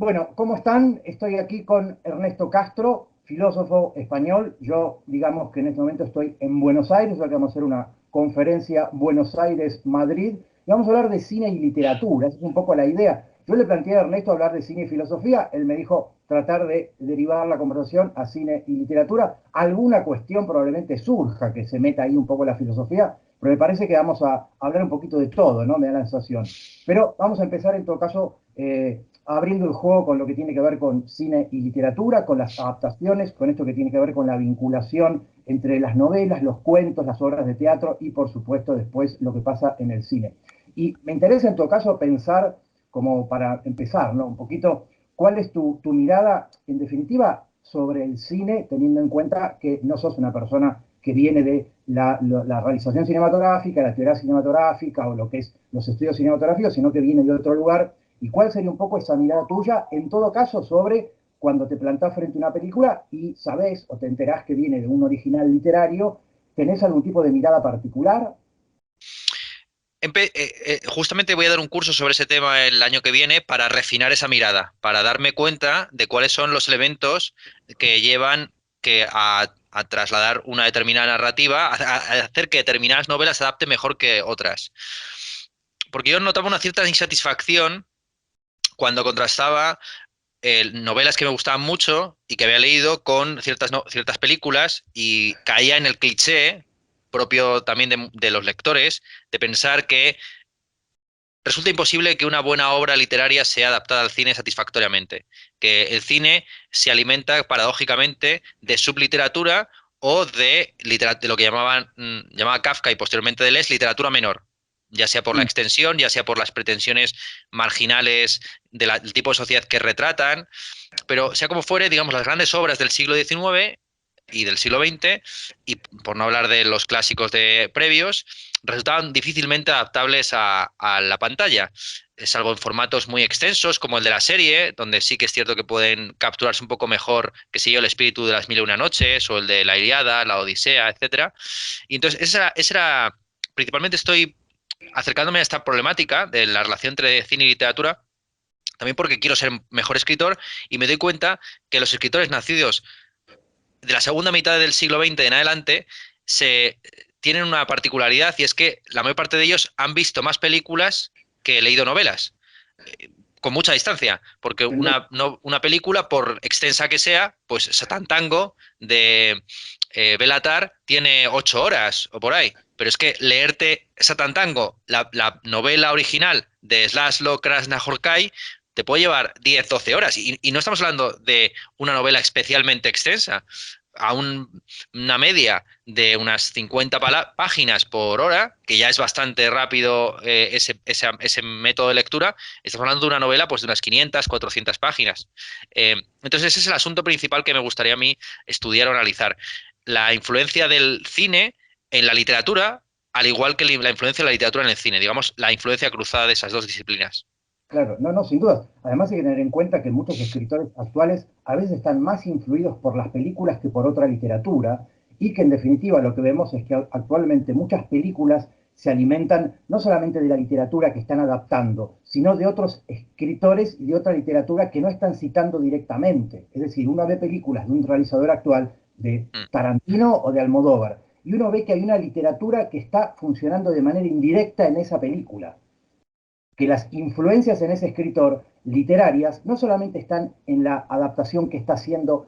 Bueno, ¿cómo están? Estoy aquí con Ernesto Castro, filósofo español. Yo, digamos que en este momento estoy en Buenos Aires, ya que vamos a hacer una conferencia Buenos Aires-Madrid. Y vamos a hablar de cine y literatura, esa es un poco la idea. Yo le planteé a Ernesto hablar de cine y filosofía, él me dijo tratar de derivar la conversación a cine y literatura. Alguna cuestión probablemente surja que se meta ahí un poco la filosofía, pero me parece que vamos a hablar un poquito de todo, ¿no? Me da la sensación. Pero vamos a empezar en todo caso abriendo el juego con lo que tiene que ver con cine y literatura, con las adaptaciones, con esto que tiene que ver con la vinculación entre las novelas, los cuentos, las obras de teatro y, por supuesto, después lo que pasa en el cine. Y me interesa, en todo caso, pensar, como para empezar, ¿no? Un poquito, ¿cuál es tu mirada, en definitiva, sobre el cine, teniendo en cuenta que no sos una persona que viene de la realización cinematográfica, la teoría cinematográfica o lo que es los estudios cinematográficos, sino que viene de otro lugar? ¿Y cuál sería un poco esa mirada tuya, en todo caso, sobre cuando te plantás frente a una película y sabés o te enterás que viene de un original literario? ¿Tenés algún tipo de mirada particular? Justamente voy a dar un curso sobre ese tema el año que viene para refinar esa mirada, para darme cuenta de cuáles son los elementos que llevan a trasladar una determinada narrativa, a hacer que determinadas novelas se adapten mejor que otras. Porque yo notaba una cierta insatisfacción cuando contrastaba novelas que me gustaban mucho y que había leído con ciertas películas y caía en el cliché propio también de los lectores de pensar que resulta imposible que una buena obra literaria sea adaptada al cine satisfactoriamente, que el cine se alimenta paradójicamente de subliteratura o de lo que llamaba Kafka y posteriormente Deleuze literatura menor, ya sea por la Mm. extensión, ya sea por las pretensiones marginales del tipo de sociedad que retratan, pero sea como fuere, digamos, las grandes obras del siglo XIX y del siglo XX, y por no hablar de los clásicos de previos, resultaban difícilmente adaptables a la pantalla, salvo en formatos muy extensos como el de la serie, donde sí que es cierto que pueden capturarse un poco mejor, que sé yo, el espíritu de las mil y una noches, o el de la Ilíada, la Odisea, etcétera. Y entonces principalmente estoy acercándome a esta problemática de la relación entre cine y literatura, también porque quiero ser mejor escritor y me doy cuenta que los escritores nacidos de la segunda mitad del siglo XX en adelante se tienen una particularidad, y es que la mayor parte de ellos han visto más películas que leído novelas, con mucha distancia, porque Sin duda. una película, por extensa que sea, pues Satan Tango de Bela Tarr tiene 8 horas o por ahí. Pero es que leerte Satan Tango, la novela original de Laszlo Krasznahorkai, te puede llevar 10 12 horas. Y no estamos hablando de una novela especialmente extensa. A una media de unas 50 páginas por hora, que ya es bastante rápido ese método de lectura. Estamos hablando de una novela pues, de unas 500 400 páginas. Entonces ese es el asunto principal que me gustaría a mí estudiar o analizar. La influencia del cine en la literatura, al igual que la influencia de la literatura en el cine, digamos, la influencia cruzada de esas dos disciplinas. Claro, no, no, sin duda. Además hay que tener en cuenta que muchos escritores actuales a veces están más influidos por las películas que por otra literatura y que en definitiva lo que vemos es que actualmente muchas películas se alimentan no solamente de la literatura que están adaptando, sino de otros escritores y de otra literatura que no están citando directamente. Es decir, uno ve películas de un realizador actual, de Mm, Tarantino o de Almodóvar, y uno ve que hay una literatura que está funcionando de manera indirecta en esa película, que las influencias en ese escritor literarias no solamente están en la adaptación que está haciendo,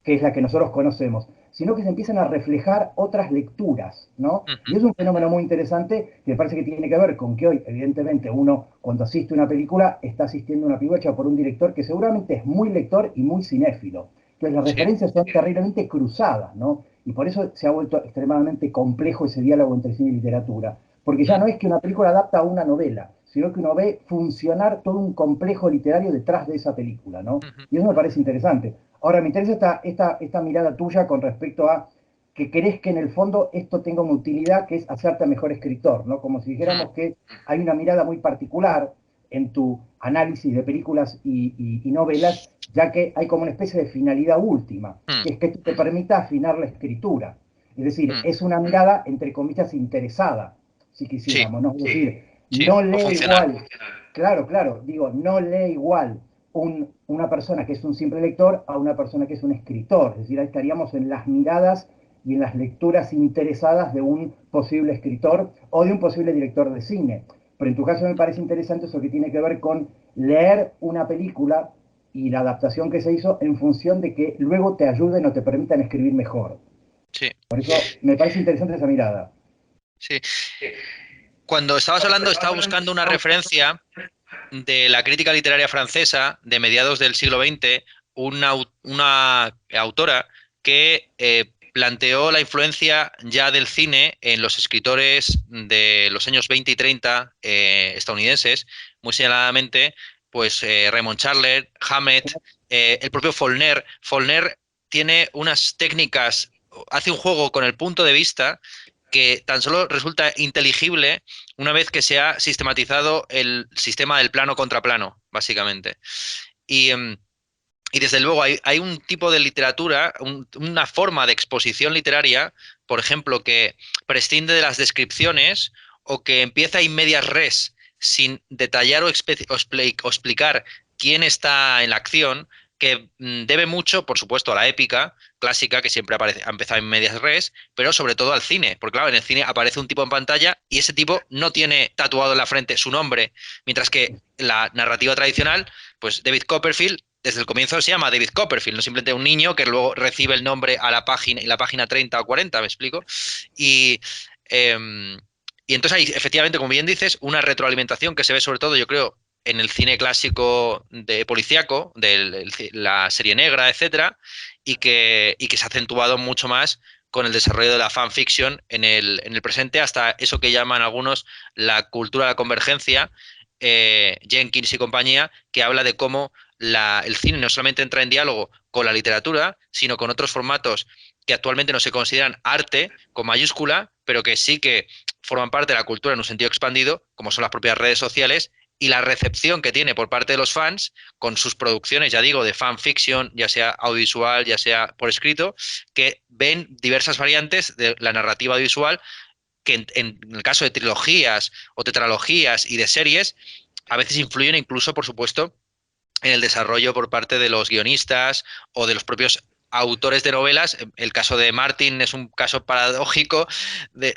que es la que nosotros conocemos, sino que se empiezan a reflejar otras lecturas, ¿no? ujú, Y es un fenómeno muy interesante que me parece que tiene que ver con que hoy, evidentemente, uno cuando asiste a una película está asistiendo a una película hecha por un director que seguramente es muy lector y muy cinéfilo. Entonces las sí. referencias son terriblemente cruzadas, ¿no? Y por eso se ha vuelto extremadamente complejo ese diálogo entre cine y literatura, porque ya Mm, no es que una película adapta a una novela, sino que uno ve funcionar todo un complejo literario detrás de esa película, ¿no? ujú, Y eso me parece interesante. Ahora, me interesa esta mirada tuya con respecto a que querés que en el fondo esto tenga una utilidad que es hacerte mejor escritor, ¿no? Como si mm, dijéramos que hay una mirada muy particular en tu análisis de películas y novelas, ya que hay como una especie de finalidad última, mm, que es que esto te permita afinar la escritura. Es decir, mm. es una mirada, entre comillas, interesada, si Sí, quisiéramos, ¿no? Es decir, sí, no o lee funcional. igual, claro, claro, digo, no lee igual una persona que es un simple lector a una persona que es un escritor. Es decir, ahí estaríamos en las miradas y en las lecturas interesadas de un posible escritor o de un posible director de cine. Pero en tu caso me parece interesante eso que tiene que ver con leer una película y la adaptación que se hizo en función de que luego te ayuden o te permitan escribir mejor. Sí, Por eso me parece interesante esa mirada. sí. Cuando estabas hablando, estaba buscando una referencia de la crítica literaria francesa de mediados del siglo XX, una autora que planteó la influencia ya del cine en los escritores de los años 20 y 30 estadounidenses, muy señaladamente, pues Raymond Chandler, Hammett, el propio Faulkner. Faulkner tiene unas técnicas, hace un juego con el punto de vista que tan solo resulta inteligible una vez que se ha sistematizado el sistema del plano contra plano, básicamente. Y, y desde luego hay un tipo de literatura, una forma de exposición literaria, por ejemplo, que prescinde de las descripciones o que empieza in medias res sin detallar o explicar quién está en la acción, que debe mucho, por supuesto, a la épica clásica, que siempre ha empezado en medias res, pero sobre todo al cine, porque claro, en el cine aparece un tipo en pantalla y ese tipo no tiene tatuado en la frente su nombre, mientras que la narrativa tradicional, pues David Copperfield desde el comienzo se llama David Copperfield, no simplemente un niño que luego recibe el nombre a la página, y la página 30 o 40, ¿me explico? Y, eh, y entonces hay, efectivamente, como bien dices, una retroalimentación que se ve sobre todo, yo creo, en el cine clásico de policíaco, de la serie negra, etcétera, y que se ha acentuado mucho más con el desarrollo de la fanfiction en el presente, hasta eso que llaman algunos la cultura de la convergencia, Jenkins y compañía, que habla de cómo el cine no solamente entra en diálogo con la literatura, sino con otros formatos que actualmente no se consideran arte con mayúscula, pero que sí que forman parte de la cultura en un sentido expandido, como son las propias redes sociales, y la recepción que tiene por parte de los fans con sus producciones, ya digo, de fanfiction, ya sea audiovisual, ya sea por escrito, que ven diversas variantes de la narrativa audiovisual que en el caso de trilogías o tetralogías y de series, a veces influyen incluso, por supuesto, en el desarrollo por parte de los guionistas o de los propios autores de novelas. El caso de Martin es un caso paradójico,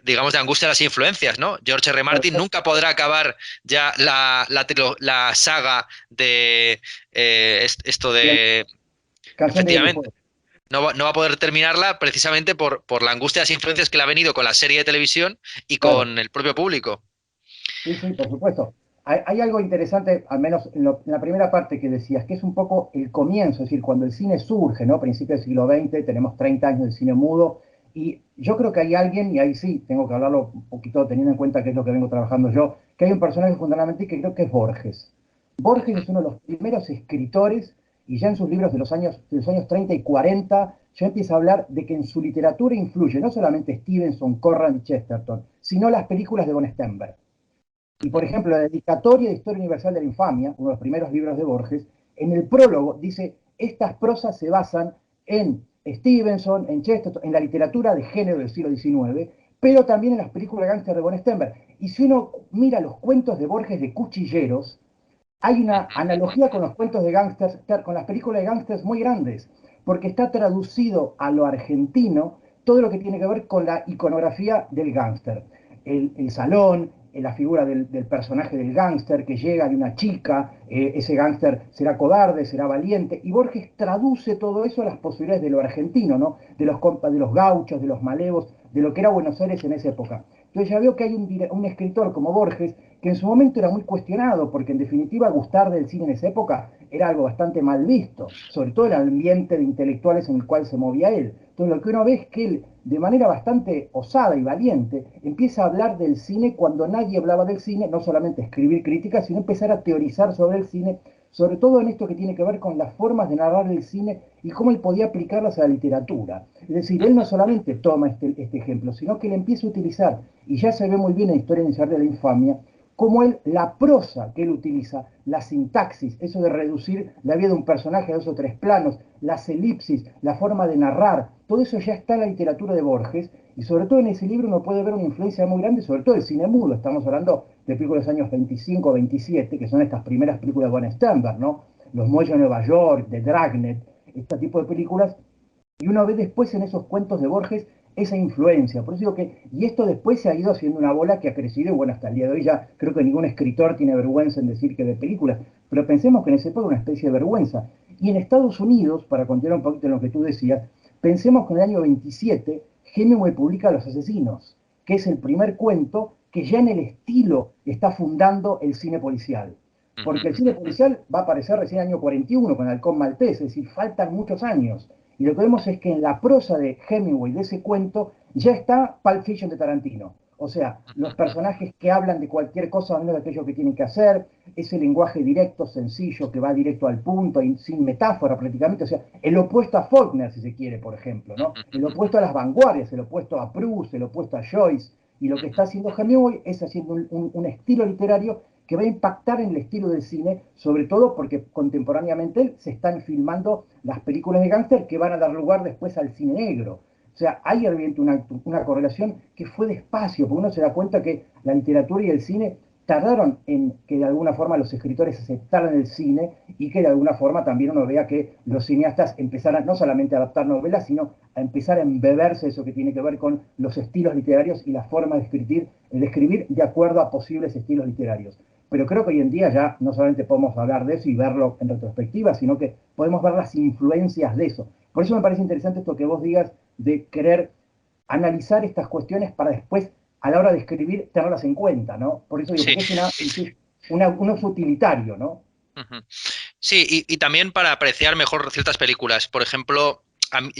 digamos, de angustia de las influencias, ¿no? George R. Martin nunca podrá acabar ya la saga de esto de... Canción de Hielo y Efectivamente. Fuego. No va a poder terminarla precisamente por la angustia de las influencias que le ha venido con la serie de televisión y Claro. con el propio público. Sí, sí, por supuesto. Hay algo interesante, al menos en la primera parte que decías, que es un poco el comienzo, es decir, cuando el cine surge, ¿no? Principios del siglo XX, tenemos 30 años de cine mudo, y yo creo que hay alguien, y ahí sí, tengo que hablarlo un poquito teniendo en cuenta que es lo que vengo trabajando yo, que hay un personaje fundamentalmente que creo que es Borges. Borges es uno de los primeros escritores, y ya en sus libros de los años 30 y 40, ya empieza a hablar de que en su literatura influye no solamente Stevenson, Corran y Chesterton, sino las películas de von Sternberg. Y por ejemplo, la dedicatoria de Historia Universal de la Infamia, uno de los primeros libros de Borges, en el prólogo dice, estas prosas se basan en Stevenson, en Chesterton, en la literatura de género del siglo XIX, pero también en las películas de gángster de von Sternberg. Y si uno mira los cuentos de Borges de cuchilleros, hay una analogía con los cuentos de gángsters, con las películas de gángsters muy grandes, porque está traducido a lo argentino todo lo que tiene que ver con la iconografía del gángster. El salón, la figura del personaje del gángster que llega de una chica, ese gángster será cobarde, será valiente, y Borges traduce todo eso a las posibilidades de lo argentino, ¿no? De los gauchos, de los malevos, de lo que era Buenos Aires en esa época. Entonces ya veo que hay un escritor como Borges que en su momento era muy cuestionado, porque en definitiva gustar del cine en esa época era algo bastante mal visto, sobre todo el ambiente de intelectuales en el cual se movía él. Entonces lo que uno ve es que él, de manera bastante osada y valiente, empieza a hablar del cine cuando nadie hablaba del cine, no solamente escribir críticas, sino empezar a teorizar sobre el cine, sobre todo en esto que tiene que ver con las formas de narrar el cine y cómo él podía aplicarlas a la literatura. Es decir, él no solamente toma este ejemplo, sino que le empieza a utilizar, y ya se ve muy bien en Historia Universal de la Infamia, cómo él, la prosa que él utiliza, la sintaxis, eso de reducir la vida de un personaje a dos o tres planos, las elipsis, la forma de narrar, todo eso ya está en la literatura de Borges, y sobre todo en ese libro uno puede ver una influencia muy grande, sobre todo el cine mudo. Estamos hablando de películas de los años 25, 27, que son estas primeras películas de von Sternberg, ¿no? Los Muelles de Nueva York, de Dragnet, este tipo de películas, y uno ve después en esos cuentos de Borges esa influencia. Por eso digo que, y esto después se ha ido haciendo una bola que ha crecido, y bueno, hasta el día de hoy ya creo que ningún escritor tiene vergüenza en decir que de películas, pero pensemos que en ese época una especie de vergüenza. Y en Estados Unidos, para continuar un poquito en lo que tú decías, pensemos que en el año 27 Hemingway publica Los Asesinos, que es el primer cuento que ya en el estilo está fundando el cine policial. Porque el cine policial va a aparecer recién en el año 41 con Halcón Maltés, es decir, faltan muchos años. Y lo que vemos es que en la prosa de Hemingway, de ese cuento, ya está Pulp Fiction de Tarantino. O sea, los personajes que hablan de cualquier cosa, menos de aquello que tienen que hacer, ese lenguaje directo, sencillo, que va directo al punto, y sin metáfora prácticamente. O sea, el opuesto a Faulkner, si se quiere, por ejemplo, ¿no? El opuesto a las vanguardias, el opuesto a Proust, el opuesto a Joyce. Y lo que está haciendo Hemingway es haciendo un estilo literario que va a impactar en el estilo del cine, sobre todo porque contemporáneamente se están filmando las películas de gángster que van a dar lugar después al cine negro. O sea, hay evidentemente una correlación que fue despacio, porque uno se da cuenta que la literatura y el cine tardaron en que de alguna forma los escritores aceptaran el cine y que de alguna forma también uno vea que los cineastas empezaran no solamente a adaptar novelas, sino a empezar a embeberse eso que tiene que ver con los estilos literarios y la forma de escribir de acuerdo a posibles estilos literarios. Pero creo que hoy en día ya no solamente podemos hablar de eso y verlo en retrospectiva, sino que podemos ver las influencias de eso. Por eso me parece interesante esto que vos digas de querer analizar estas cuestiones para después, a la hora de escribir, tenerlas en cuenta, ¿no? Por eso digo, Sí. porque es un uso utilitario, ¿no? Sí, y también para apreciar mejor ciertas películas. Por ejemplo,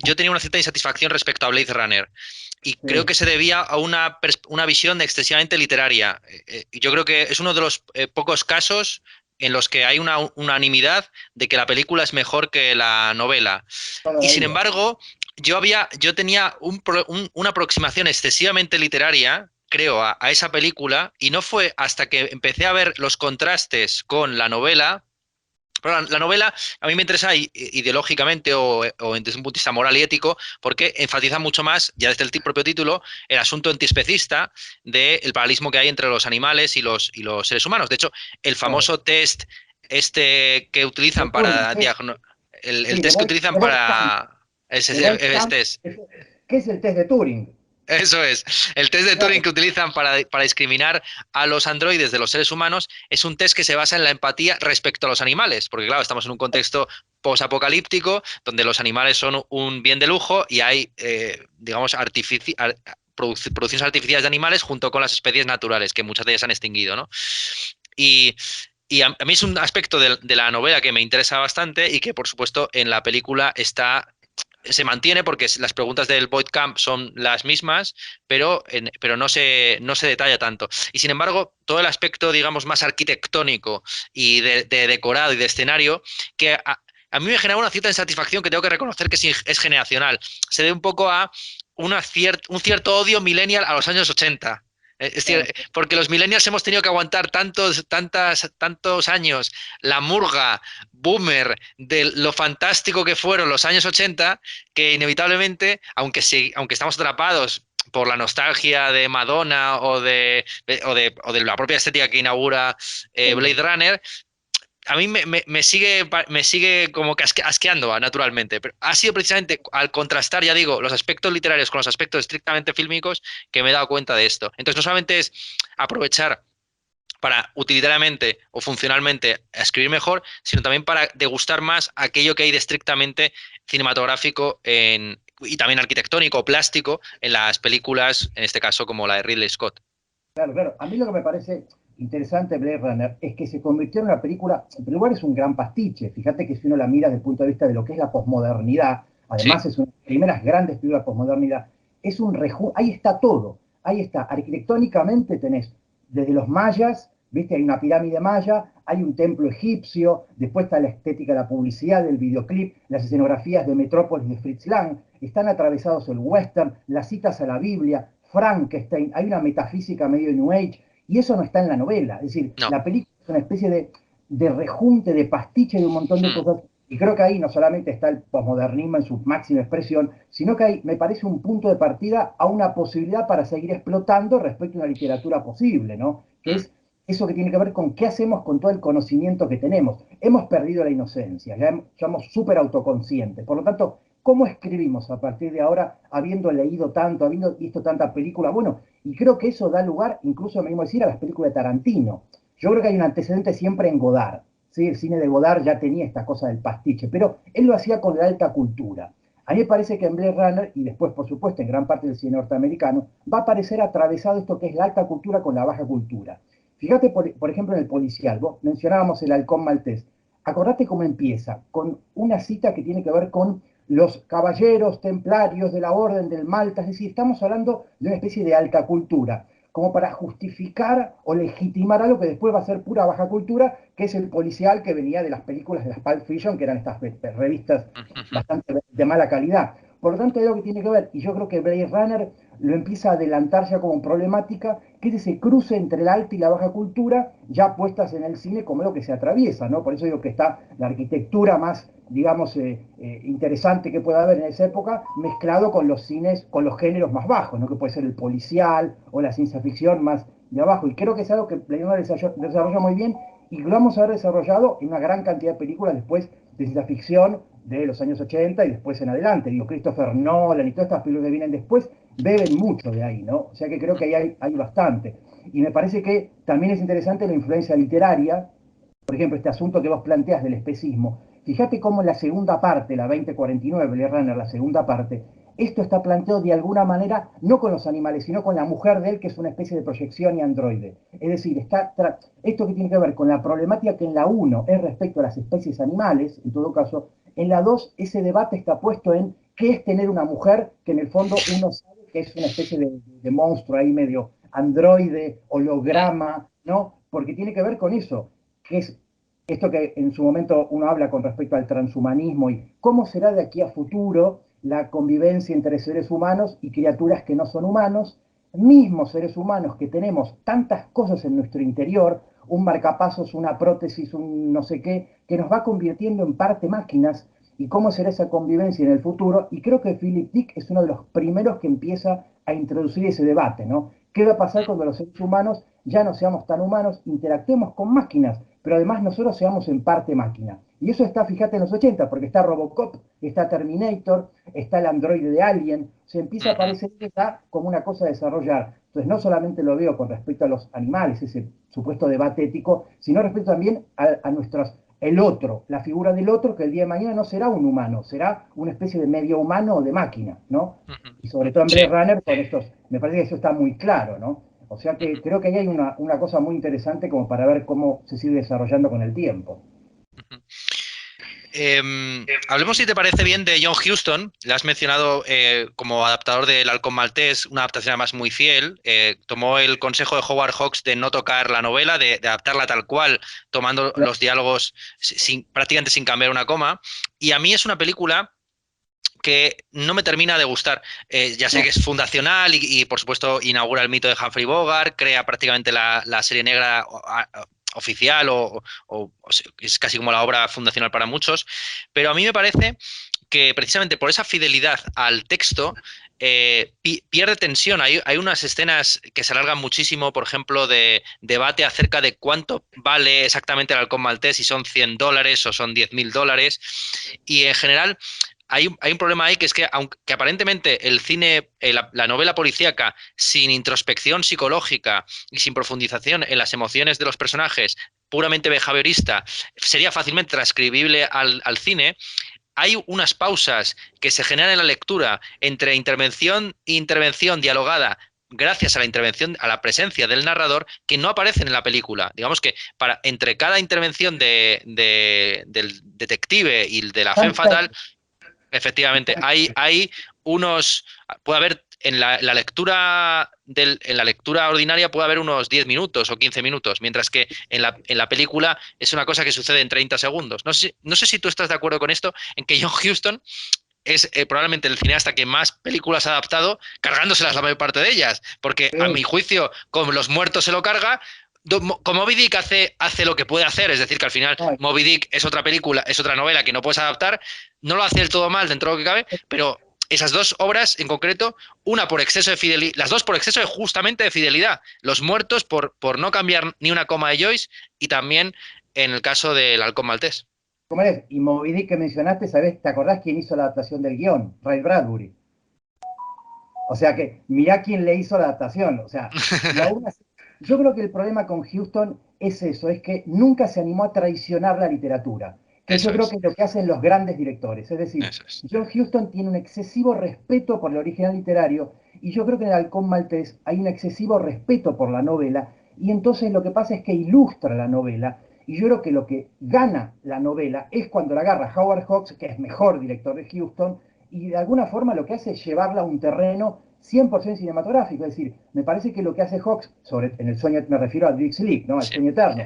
yo tenía una cierta insatisfacción respecto a Blade Runner y creo Sí. que se debía a una visión excesivamente literaria. Yo creo que es uno de los pocos casos en los que hay una unanimidad de que la película es mejor que la novela. Y sin Todavía. embargo, yo tenía una aproximación excesivamente literaria, creo, a esa película, y no fue hasta que empecé a ver los contrastes con la novela. Pero la novela a mí me interesa ideológicamente o desde un punto de vista moral y ético porque enfatiza mucho más, ya desde el propio título, el asunto antiespecista del paralelismo que hay entre los animales y los seres humanos. De hecho, el Claro. famoso test que De utilizan Turing, para sí, diagnosticar, el sí, test que utilizan de Volkswagen. para De ese Volkswagen, test. ¿qué es el test de Turing? Eso es. El test de Turing Claro. que utilizan para discriminar a los androides de los seres humanos es un test que se basa en la empatía respecto a los animales, porque claro, estamos en un contexto posapocalíptico donde los animales son un bien de lujo y hay, digamos, producciones artificiales de animales junto con las especies naturales, que muchas de ellas han extinguido, ¿no? Y, y a mí es un aspecto de la novela que me interesa bastante y que, por supuesto, en la película se mantiene porque las preguntas del Void Camp son las mismas, pero no se detalla tanto. Y sin embargo, todo el aspecto, digamos, más arquitectónico y de decorado y de escenario, que a mí me genera una cierta insatisfacción que tengo que reconocer que es generacional. Se debe un poco a un cierto odio millennial a los años 80. Es decir, Claro. porque los millennials hemos tenido que aguantar tantos años la murga boomer de lo fantástico que fueron los años 80 que inevitablemente, aunque estamos atrapados por la nostalgia de Madonna o de la propia estética que inaugura Blade Runner, a mí me sigue como que asqueando naturalmente. Pero ha sido precisamente al contrastar, ya digo, los aspectos literarios con los aspectos estrictamente fílmicos que me he dado cuenta de esto. Entonces, no solamente es aprovechar para utilitariamente o funcionalmente escribir mejor, sino también para degustar más aquello que hay de estrictamente cinematográfico y también arquitectónico o plástico en las películas, en este caso como la de Ridley Scott. Claro, claro. A mí lo que me parece interesante de Blade Runner es que se convirtió en una película, en primer lugar es un gran pastiche. Fíjate que si uno la mira desde el punto de vista de lo que es la posmodernidad, Sí. además es una de las primeras grandes películas de posmodernidad, es un ahí está todo. Ahí está, arquitectónicamente tenés desde los mayas, viste, hay una pirámide maya, hay un templo egipcio, después está la estética de la publicidad, del videoclip, las escenografías de Metrópolis de Fritz Lang, están atravesados el western, las citas a la Biblia, Frankenstein, hay una metafísica medio New Age, y eso no está en la novela. Es decir, No. la película es una especie de rejunte, de pastiche de un montón de cosas. Y creo que ahí no solamente está el posmodernismo en su máxima expresión, sino que ahí me parece un punto de partida a una posibilidad para seguir explotando respecto a una literatura posible, ¿no? Que es eso que tiene que ver con qué hacemos con todo el conocimiento que tenemos. Hemos perdido la inocencia, ya somos súper autoconscientes. Por lo tanto, ¿cómo escribimos a partir de ahora, habiendo leído tanto, habiendo visto tanta película? Bueno, y creo que eso da lugar, incluso me animo a decir, a las películas de Tarantino. Yo creo que hay un antecedente siempre en Godard. ¿Sí? El cine de Godard ya tenía esta cosa del pastiche, pero él lo hacía con la alta cultura. A mí me parece que en Blade Runner, y después, por supuesto, en gran parte del cine norteamericano, va a aparecer atravesado esto que es la alta cultura con la baja cultura. Fíjate, por ejemplo, en el policial, vos mencionábamos el halcón maltés. Acordate cómo empieza, con una cita que tiene que ver con los caballeros templarios de la Orden del Malta, es decir, estamos hablando de una especie de alta cultura, como para justificar o legitimar algo que después va a ser pura baja cultura, que es el policial que venía de las películas de las Pulp Fiction, que eran estas revistas bastante de mala calidad. Por lo tanto, hay algo que tiene que ver, y yo creo que Blade Runner lo empieza a adelantar ya como problemática, que es ese cruce entre la alta y la baja cultura, ya puestas en el cine como algo que se atraviesa, ¿no? Por eso digo que está la arquitectura más, digamos, interesante que pueda haber en esa época, mezclado con los cines, con los géneros más bajos, ¿no? Que puede ser el policial o la ciencia ficción más de abajo. Y creo que es algo que Blade Runner desarrolla muy bien y lo vamos a ver desarrollado en una gran cantidad de películas después de ciencia ficción de los años 80 y después en adelante. Digo, Christopher Nolan y todas estas películas que vienen después beben mucho de ahí, ¿no? O sea que creo que ahí hay bastante. Y me parece que también es interesante la influencia literaria, por ejemplo, este asunto que vos planteas del especismo. Fíjate cómo en la segunda parte, la 2049, Blade Runner, la segunda parte, esto está planteado de alguna manera, no con los animales, sino con la mujer de él, que es una especie de proyección y androide. Es decir, esto que tiene que ver con la problemática que en la uno es respecto a las especies animales, en todo caso, en la 2 ese debate está puesto en qué es tener una mujer, que en el fondo uno sabe que es una especie de monstruo ahí medio androide, holograma, ¿no? Porque tiene que ver con eso, que es esto que en su momento uno habla con respecto al transhumanismo y cómo será de aquí a futuro la convivencia entre seres humanos y criaturas que no son humanos, mismos seres humanos que tenemos tantas cosas en nuestro interior, un marcapasos, una prótesis, un no sé qué, que nos va convirtiendo en parte máquinas, y cómo será esa convivencia en el futuro. Y creo que Philip Dick es uno de los primeros que empieza a introducir ese debate, ¿no? ¿Qué va a pasar cuando los seres humanos ya no seamos tan humanos, interactuemos con máquinas, pero además nosotros seamos en parte máquina? Y eso está, fíjate, en los 80, porque está Robocop, está Terminator, está el androide de Alien, se empieza a aparecer ya como una cosa a desarrollar. Entonces no solamente lo veo con respecto a los animales, ese supuesto debate ético, sino respecto también a nuestros, el otro, la figura del otro, que el día de mañana no será un humano, será una especie de medio humano o de máquina, ¿no? Y sobre todo en Blade Runner, con estos, me parece que eso está muy claro, ¿no? O sea que creo que ahí hay una cosa muy interesante como para ver cómo se sigue desarrollando con el tiempo. Hablemos, si te parece bien, de John Huston. Le has mencionado como adaptador del Halcón Maltés, una adaptación además muy fiel. Tomó el consejo de Howard Hawks de no tocar la novela, de adaptarla tal cual, tomando los diálogos prácticamente sin cambiar una coma. Y a mí es una película que no me termina de gustar. Ya sé que es fundacional y, por supuesto, inaugura el mito de Humphrey Bogart, crea prácticamente la serie negra oficial o es casi como la obra fundacional para muchos, pero a mí me parece que precisamente por esa fidelidad al texto pierde tensión. Hay unas escenas que se alargan muchísimo, por ejemplo, de debate acerca de cuánto vale exactamente el halcón maltés, si son $100 o son $10.000, y en general hay un problema ahí, que es que, aunque aparentemente el cine, la novela policíaca, sin introspección psicológica y sin profundización en las emociones de los personajes, puramente behaviorista, sería fácilmente transcribible al cine. Hay unas pausas que se generan en la lectura entre intervención e intervención dialogada, gracias a la intervención, a la presencia del narrador, que no aparecen en la película. Digamos que entre cada intervención del detective y de la femme fatal, efectivamente, hay unos. Puede haber en la lectura en la lectura ordinaria puede haber unos 10 minutos o 15 minutos, mientras que en la película es una cosa que sucede en 30 segundos. No sé si tú estás de acuerdo con esto, en que John Huston es probablemente el cineasta que más películas ha adaptado, cargándoselas la mayor parte de ellas, porque a mi juicio, con Los muertos se lo carga. Como Moby Dick hace lo que puede hacer, es decir, que al final Moby Dick es otra película, es otra novela que no puedes adaptar, no lo hace del todo mal dentro de lo que cabe, pero esas dos obras en concreto, una por exceso de fidelidad, las dos por exceso de justamente de fidelidad. Los muertos por no cambiar ni una coma de Joyce y también en el caso del Halcón Maltés. ¿Cómo es? Y Moby Dick que mencionaste, ¿sabés? ¿Te acordás quién hizo la adaptación del guión? Ray Bradbury. O sea que mirá quién le hizo la adaptación. O sea, y aún así, yo creo que el problema con Huston es eso, es que nunca se animó a traicionar la literatura, que yo Eso creo que es, es lo que hacen los grandes directores. Es decir, eso es. John Huston tiene un excesivo respeto por el original literario y yo creo que en el Halcón Maltés hay un excesivo respeto por la novela y entonces lo que pasa es que ilustra la novela y yo creo que lo que gana la novela es cuando la agarra Howard Hawks, que es mejor director de Huston, y de alguna forma lo que hace es llevarla a un terreno 100% cinematográfico. Es decir, me parece que lo que hace Hawks, en el sueño, me refiero a Dick Sleep, ¿no? Al Sí. sueño eterno,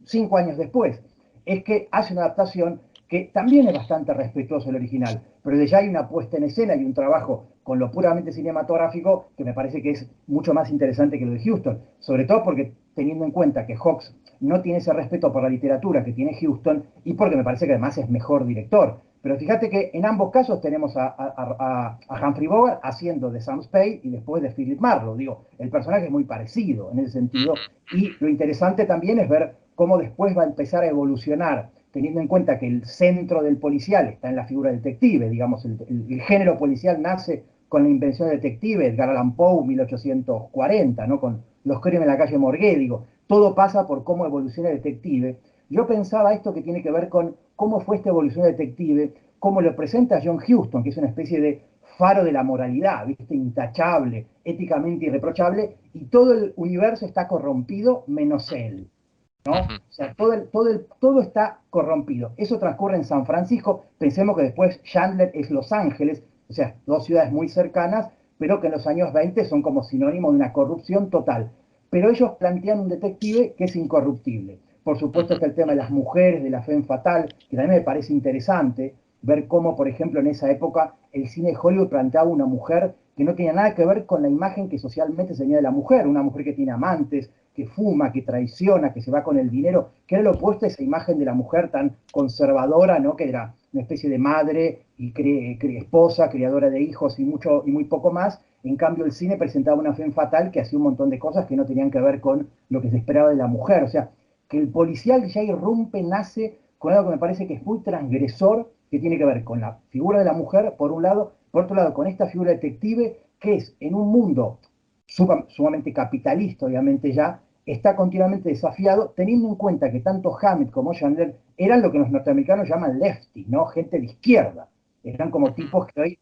5 años después, es que hace una adaptación que también es bastante respetuoso del original, pero de ya hay una puesta en escena y un trabajo con lo puramente cinematográfico que me parece que es mucho más interesante que lo de Huston, sobre todo porque teniendo en cuenta que Hawks no tiene ese respeto por la literatura que tiene Huston y porque me parece que además es mejor director. Pero fíjate que en ambos casos tenemos a Humphrey Bogart haciendo de Sam Spade y después de Philip Marlowe. Digo, el personaje es muy parecido en ese sentido. Y lo interesante también es ver cómo después va a empezar a evolucionar, teniendo en cuenta que el centro del policial está en la figura del detective. Digamos, el género policial nace con la invención del detective, Edgar Allan Poe, 1840, ¿no? Con los crímenes en la calle Morgue. Digo, todo pasa por cómo evoluciona el detective. Yo pensaba esto que tiene que ver con cómo fue esta evolución del detective, cómo lo presenta John Huston, que es una especie de faro de la moralidad, ¿viste? Intachable, éticamente irreprochable, y todo el universo está corrompido menos él. ¿No? O sea, todo está corrompido. Eso transcurre en San Francisco. Pensemos que después Chandler es Los Ángeles, o sea, dos ciudades muy cercanas, pero que en los años 20 son como sinónimo de una corrupción total. Pero ellos plantean un detective que es incorruptible. Por supuesto está el tema de las mujeres, de la femme fatal, que también me parece interesante ver cómo, por ejemplo, en esa época el cine de Hollywood planteaba una mujer que no tenía nada que ver con la imagen que socialmente se tenía de la mujer, una mujer que tiene amantes, que fuma, que traiciona, que se va con el dinero, que era lo opuesto a esa imagen de la mujer tan conservadora, ¿no? Que era una especie de madre y esposa, criadora de hijos y mucho y muy poco más. En cambio, el cine presentaba una femme fatal que hacía un montón de cosas que no tenían que ver con lo que se esperaba de la mujer. O sea, que el policial ya irrumpe, nace con algo que me parece que es muy transgresor, que tiene que ver con la figura de la mujer, por un lado, por otro lado, con esta figura detective, que es en un mundo sumamente capitalista, obviamente ya, está continuamente desafiado, teniendo en cuenta que tanto Hammett como Chandler eran lo que los norteamericanos llaman lefty, ¿no? Gente de izquierda. Eran como tipos que hoy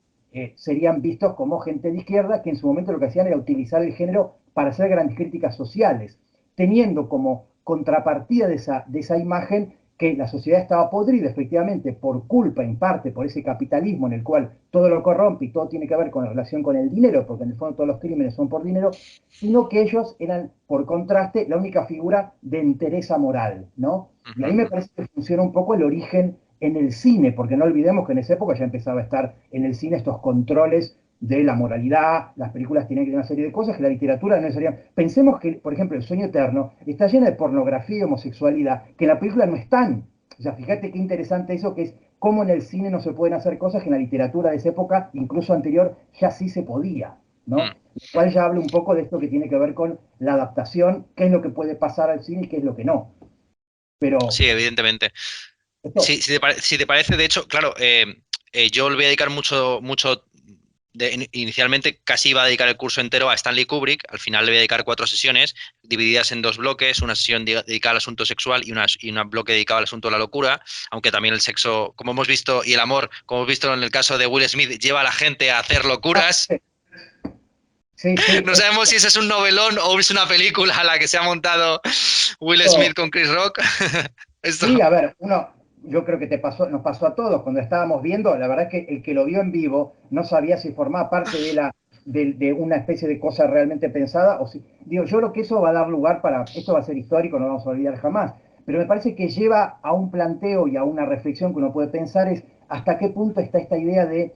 serían vistos como gente de izquierda, que en su momento lo que hacían era utilizar el género para hacer grandes críticas sociales, teniendo como contrapartida de esa imagen que la sociedad estaba podrida efectivamente por culpa, en parte, por ese capitalismo en el cual todo lo corrompe y todo tiene que ver con la relación con el dinero, porque en el fondo todos los crímenes son por dinero, sino que ellos eran, por contraste, la única figura de entereza moral, ¿no? Y ahí me parece que funciona un poco el origen en el cine, porque no olvidemos que en esa época ya empezaba a estar en el cine estos controles de la moralidad, las películas tienen que tener una serie de cosas que la literatura no sería. Pensemos que, por ejemplo, El sueño eterno está llena de pornografía y homosexualidad, que en la película no están. O sea, fíjate qué interesante eso, que es cómo en el cine no se pueden hacer cosas que en la literatura de esa época, incluso anterior, ya sí se podía, ¿no? Lo cual ya habla un poco de esto que tiene que ver con la adaptación, qué es lo que puede pasar al cine y qué es lo que no. Pero Sí, evidentemente. esto, Sí, si te parece, de hecho, claro, yo le voy a dedicar mucho inicialmente casi iba a dedicar el curso entero a Stanley Kubrick, al final le voy a dedicar 4 sesiones divididas en 2 bloques, una sesión dedicada al asunto sexual y un bloque dedicado al asunto de la locura, aunque también el sexo, como hemos visto, y el amor, como hemos visto en el caso de Will Smith, lleva a la gente a hacer locuras. sí, sí, No sabemos si ese es un novelón o es una película a la que se ha montado Will Smith esto, con Chris Rock. Esto. sí, a ver, yo creo que nos pasó a todos cuando estábamos viendo, la verdad es que el que lo vio en vivo no sabía si formaba parte de una especie de cosa realmente pensada o si, digo, yo creo que eso va a dar lugar esto va a ser histórico, no lo vamos a olvidar jamás, pero me parece que lleva a un planteo y a una reflexión que uno puede pensar es hasta qué punto está esta idea de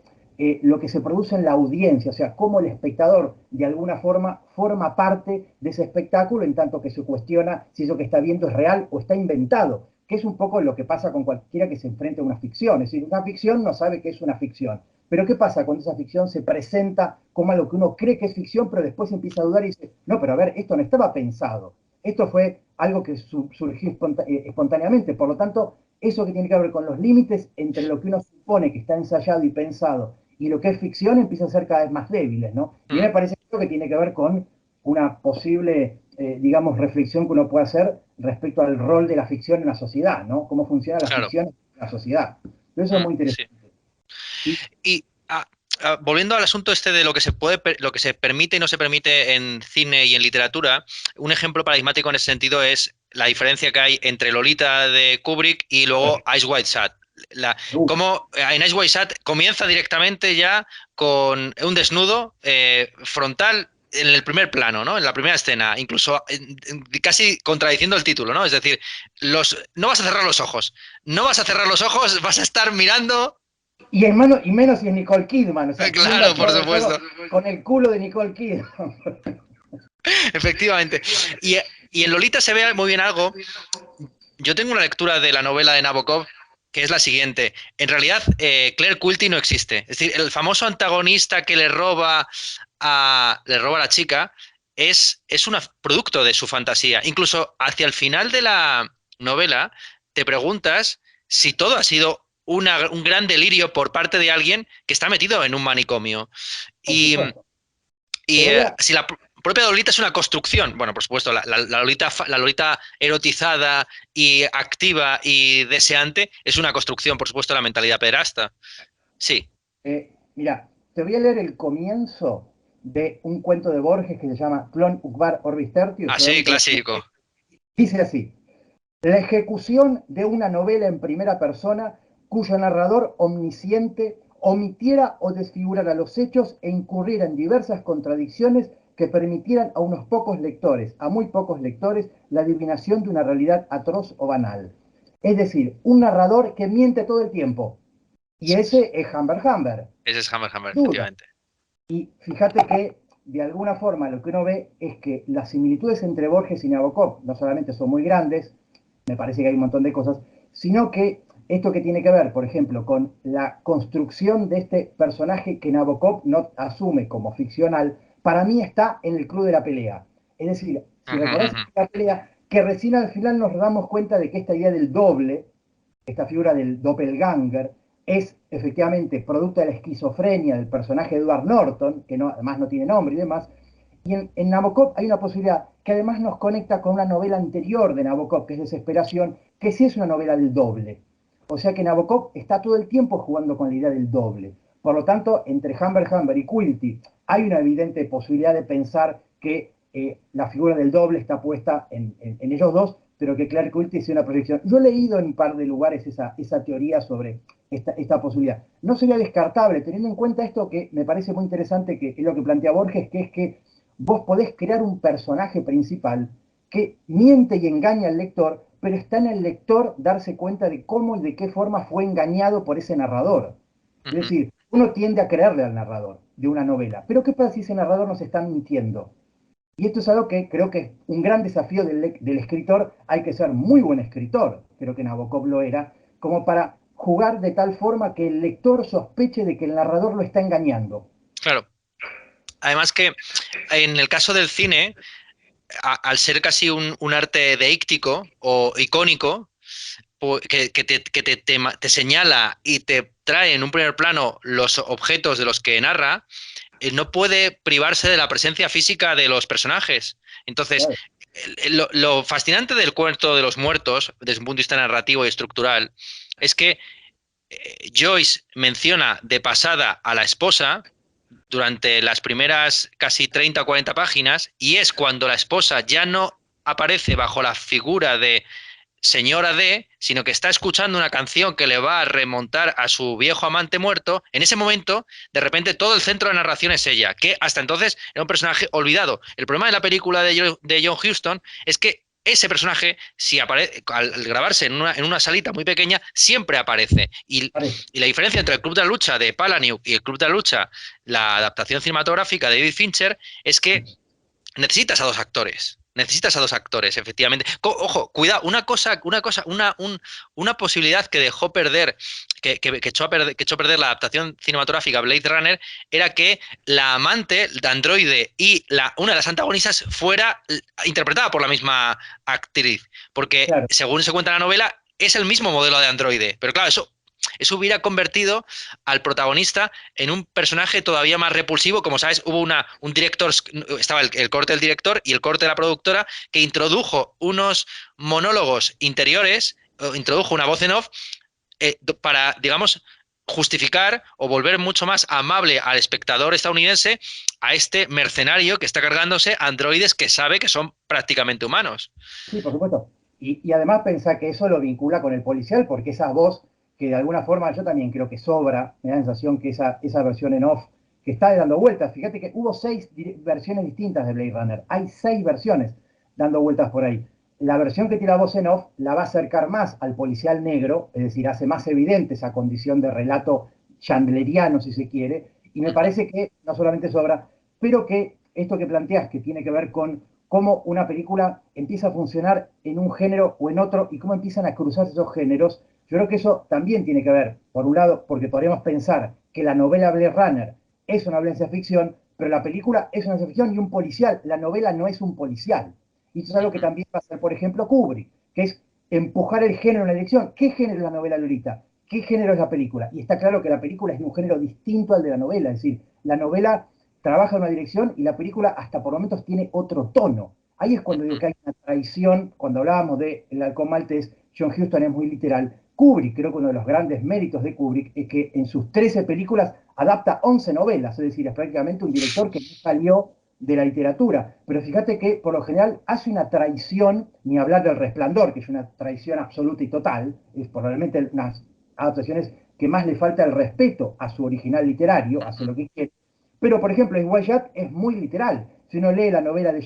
lo que se produce en la audiencia, o sea, cómo el espectador de alguna forma forma parte de ese espectáculo en tanto que se cuestiona si eso que está viendo es real o está inventado, que es un poco lo que pasa con cualquiera que se enfrenta a una ficción. Es decir, una ficción no sabe que es una ficción. Pero ¿qué pasa cuando esa ficción se presenta como algo que uno cree que es ficción, pero después empieza a dudar y dice, no, pero a ver, esto no estaba pensado. Esto fue algo que surgió espontáneamente. Por lo tanto, eso que tiene que ver con los límites entre lo que uno supone que está ensayado y pensado y lo que es ficción empieza a ser cada vez más débiles, ¿no? Y a mí me parece que tiene que ver con una posible, digamos, reflexión que uno puede hacer respecto al rol de la ficción en la sociedad, ¿no? Cómo funciona la ficción en la sociedad. Eso es muy interesante. Sí. Y volviendo al asunto este de lo que se puede, lo que se permite y no se permite en cine y en literatura, un ejemplo paradigmático en ese sentido es la diferencia que hay entre Lolita de Kubrick y luego Eyes Wide Shut. Como en Eyes Wide Shut comienza directamente ya con un desnudo frontal en el primer plano, ¿no? En la primera escena, incluso casi contradiciendo el título, ¿no? Es decir, no vas a cerrar los ojos, no vas a cerrar los ojos, vas a estar mirando. Y menos si es Nicole Kidman. O sea, claro, por supuesto. Con el culo de Nicole Kidman. Efectivamente. Y en Lolita se ve muy bien algo. Yo tengo una lectura de la novela de Nabokov que es la siguiente. En realidad, Claire Quilty no existe. Es decir, el famoso antagonista que le roba a la chica es un producto de su fantasía. Incluso hacia el final de la novela te preguntas si todo ha sido un gran delirio por parte de alguien que está metido en un manicomio. Y si la propia Lolita es una construcción, bueno, por supuesto, la Lolita erotizada y activa y deseante es una construcción, por supuesto, de la mentalidad pederasta. Sí. Mira, te voy a leer el comienzo de un cuento de Borges que se llama Clon Ukbar Orbis Tertius. Ah, sí, clásico. Dice así: la ejecución de una novela en primera persona cuyo narrador omnisciente omitiera o desfigurara los hechos e incurriera en diversas contradicciones que permitieran a unos pocos lectores, a muy pocos lectores, la adivinación de una realidad atroz o banal. Es decir, un narrador que miente todo el tiempo. Y ese es Humbert Humbert. Ese es Humbert Humbert, efectivamente. Y fíjate que, de alguna forma, lo que uno ve es que las similitudes entre Borges y Nabokov no solamente son muy grandes, me parece que hay un montón de cosas, sino que esto que tiene que ver, por ejemplo, con la construcción de este personaje que Nabokov no asume como ficcional, para mí está en el club de la pelea. Es decir, si recordás la pelea, que recién al final nos damos cuenta de que esta idea del doble, esta figura del doppelganger, es efectivamente producto de la esquizofrenia del personaje de Edward Norton, que además no tiene nombre y demás. Y en Nabokov hay una posibilidad que además nos conecta con una novela anterior de Nabokov, que es Desesperación, que sí es una novela del doble. O sea que Nabokov está todo el tiempo jugando con la idea del doble. Por lo tanto, entre Humbert Humbert y Quilty hay una evidente posibilidad de pensar que la figura del doble está puesta en ellos dos, pero que Claire Quilty es una proyección. Yo he leído en un par de lugares esa teoría sobre esta posibilidad. No sería descartable, teniendo en cuenta esto que me parece muy interesante, que es lo que plantea Borges, que es que vos podés crear un personaje principal que miente y engaña al lector, pero está en el lector darse cuenta de cómo y de qué forma fue engañado por ese narrador. Es decir, uno tiende a creerle al narrador de una novela, pero ¿qué pasa si ese narrador nos está mintiendo? Y esto es algo que creo que es un gran desafío del escritor. Hay que ser muy buen escritor, creo que Nabokov lo era, como para jugar de tal forma que el lector sospeche de que el narrador lo está engañando. Claro. Además que en el caso del cine, al ser casi un arte deíctico o icónico, que te señala y te trae en un primer plano los objetos de los que narra, no puede privarse de la presencia física de los personajes. Entonces, lo fascinante del cuento de los muertos, desde un punto de vista narrativo y estructural, es que Joyce menciona de pasada a la esposa durante las primeras casi 30 o 40 páginas, y es cuando la esposa ya no aparece bajo la figura de señora D, sino que está escuchando una canción que le va a remontar a su viejo amante muerto. En ese momento, de repente, todo el centro de narración es ella, que hasta entonces era un personaje olvidado. El problema de la película de John Huston es que ese personaje, si aparece, al grabarse en una salita muy pequeña, siempre aparece. Y la diferencia entre el Club de la Lucha de Palahniuk y el Club de la Lucha, la adaptación cinematográfica de David Fincher, es que necesitas a dos actores. Necesitas a dos actores, efectivamente. Ojo, cuidado, una posibilidad que dejó perder, que echó a perder la adaptación cinematográfica Blade Runner, era que la amante, la androide y una de las antagonistas fuera interpretada por la misma actriz. Porque, Claro. según se cuenta en la novela, es el mismo modelo de androide. Pero claro, eso hubiera convertido al protagonista en un personaje todavía más repulsivo. Como sabes, hubo un director, estaba el corte del director y el corte de la productora, que introdujo unos monólogos interiores, introdujo una voz en off para, digamos, justificar o volver mucho más amable al espectador estadounidense a este mercenario que está cargándose androides que sabe que son prácticamente humanos. Sí, por supuesto. Y además pensá que eso lo vincula con el policial, porque esa voz que de alguna forma yo también creo que sobra, me da la sensación que esa versión en off que está dando vueltas, fíjate que hubo 6 versiones distintas de Blade Runner, hay 6 versiones dando vueltas por ahí. La versión que tiene la voz en off la va a acercar más al policial negro, es decir, hace más evidente esa condición de relato chandleriano, si se quiere, y me parece que no solamente sobra, pero que esto que planteas, que tiene que ver con cómo una película empieza a funcionar en un género o en otro y cómo empiezan a cruzarse esos géneros. Yo creo que eso también tiene que ver, por un lado, porque podríamos pensar que la novela Blade Runner es una ciencia ficción, pero la película es una ciencia ficción y un policial. La novela no es un policial. Y eso es algo que también va a hacer, por ejemplo, Kubrick, que es empujar el género en la dirección. ¿Qué género es la novela, Lolita? ¿Qué género es la película? Y está claro que la película es de un género distinto al de la novela. Es decir, la novela trabaja en una dirección y la película hasta por momentos tiene otro tono. Ahí es cuando digo que hay una traición, cuando hablábamos de El halcón maltés, John Huston es muy literal. Kubrick, creo que uno de los grandes méritos de Kubrick es que en sus 13 películas adapta 11 novelas, es decir, es prácticamente un director que no salió de la literatura. Pero fíjate que por lo general hace una traición, ni hablar del Resplandor, que es una traición absoluta y total, es probablemente unas adaptaciones que más le falta el respeto a su original literario, hace lo que quiere. Pero, por ejemplo, en Wyatt es muy literal. Si uno lee la novela de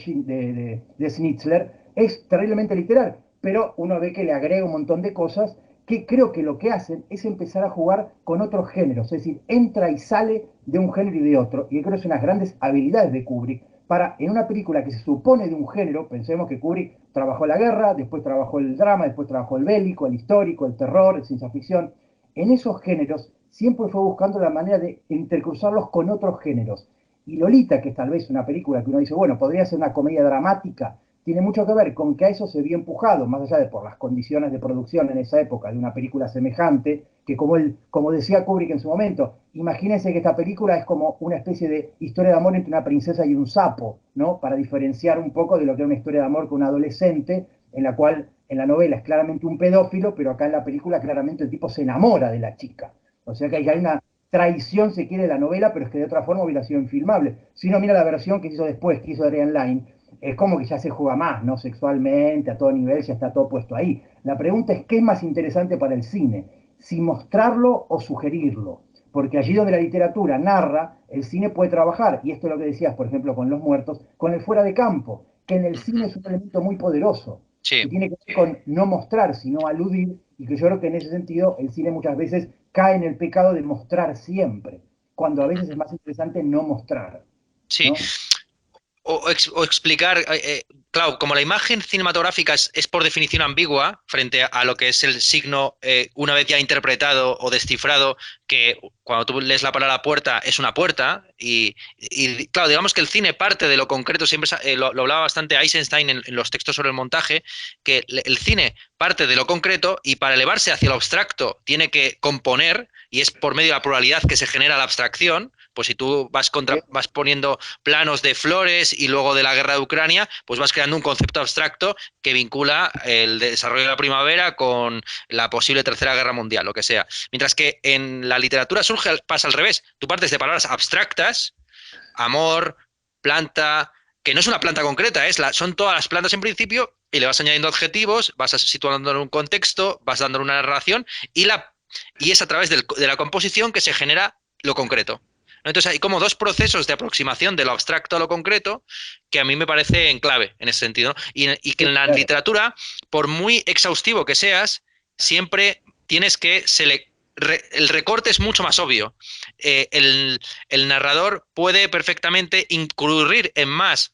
Schnitzler, es terriblemente literal, pero uno ve que le agrega un montón de cosas que creo que lo que hacen es empezar a jugar con otros géneros, es decir, entra y sale de un género y de otro, y creo que es unas grandes habilidades de Kubrick para, en una película que se supone de un género, pensemos que Kubrick trabajó la guerra, después trabajó el drama, después trabajó el bélico, el histórico, el terror, el ciencia ficción, en esos géneros siempre fue buscando la manera de intercruzarlos con otros géneros. Y Lolita, que es tal vez una película que uno dice, bueno, podría ser una comedia dramática, tiene mucho que ver con que a eso se vio empujado, más allá de por las condiciones de producción en esa época de una película semejante, que como decía Kubrick en su momento, imagínense que esta película es como una especie de historia de amor entre una princesa y un sapo, ¿no? Para diferenciar un poco de lo que es una historia de amor con un adolescente, en la cual en la novela es claramente un pedófilo, pero acá en la película claramente el tipo se enamora de la chica. O sea que hay una traición, se quiere, de la novela, pero es que de otra forma hubiera sido infilmable. Si uno mira la versión que se hizo después, que hizo Adrian Lyne, es como que ya se juega más, ¿no? Sexualmente, a todo nivel, ya está todo puesto ahí. La pregunta es, ¿qué es más interesante para el cine? Si mostrarlo o sugerirlo. Porque allí donde la literatura narra, el cine puede trabajar, y esto es lo que decías, por ejemplo, con Los Muertos, con el fuera de campo, que en el cine es un elemento muy poderoso, que Sí. tiene que ver con no mostrar, sino aludir, y que yo creo que en ese sentido el cine muchas veces cae en el pecado de mostrar siempre, cuando a veces es más interesante no mostrar, Sí, ¿no? o explicar, claro, como la imagen cinematográfica es por definición ambigua frente a lo que es el signo una vez ya interpretado o descifrado, que cuando tú lees la palabra puerta es una puerta, claro, digamos que el cine parte de lo concreto, siempre lo hablaba bastante Eisenstein en los textos sobre el montaje, que el cine parte de lo concreto y para elevarse hacia lo abstracto tiene que componer, y es por medio de la pluralidad que se genera la abstracción. Pues si tú vas poniendo planos de flores y luego de la guerra de Ucrania, pues vas creando un concepto abstracto que vincula el desarrollo de la primavera con la posible tercera guerra mundial, lo que sea. Mientras que en la literatura pasa al revés. Tú partes de palabras abstractas, amor, planta, que no es una planta concreta, son todas las plantas en principio, y le vas añadiendo adjetivos, vas situando en un contexto, vas dando una narración, y es a través de la composición que se genera lo concreto. Entonces hay como dos procesos de aproximación de lo abstracto a lo concreto que a mí me parece en clave en ese sentido, ¿no? Y que Sí, en la claro. literatura, por muy exhaustivo que seas, siempre tienes que el recorte es mucho más obvio. Eh, el, el narrador puede perfectamente incurrir en más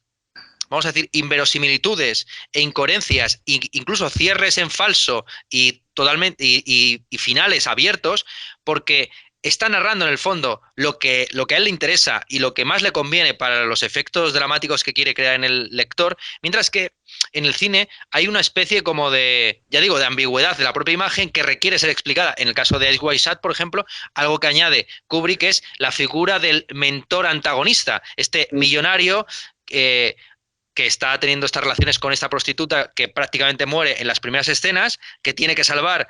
vamos a decir, inverosimilitudes e incoherencias, incluso cierres en falso y totalmente y finales abiertos, porque está narrando en el fondo lo que a él le interesa y lo que más le conviene para los efectos dramáticos que quiere crear en el lector, mientras que en el cine hay una especie como de, ya digo, de ambigüedad de la propia imagen que requiere ser explicada. En el caso de Ice White Sat, por ejemplo, algo que añade Kubrick es la figura del mentor antagonista, este millonario que está teniendo estas relaciones con esta prostituta que prácticamente muere en las primeras escenas, que tiene que salvar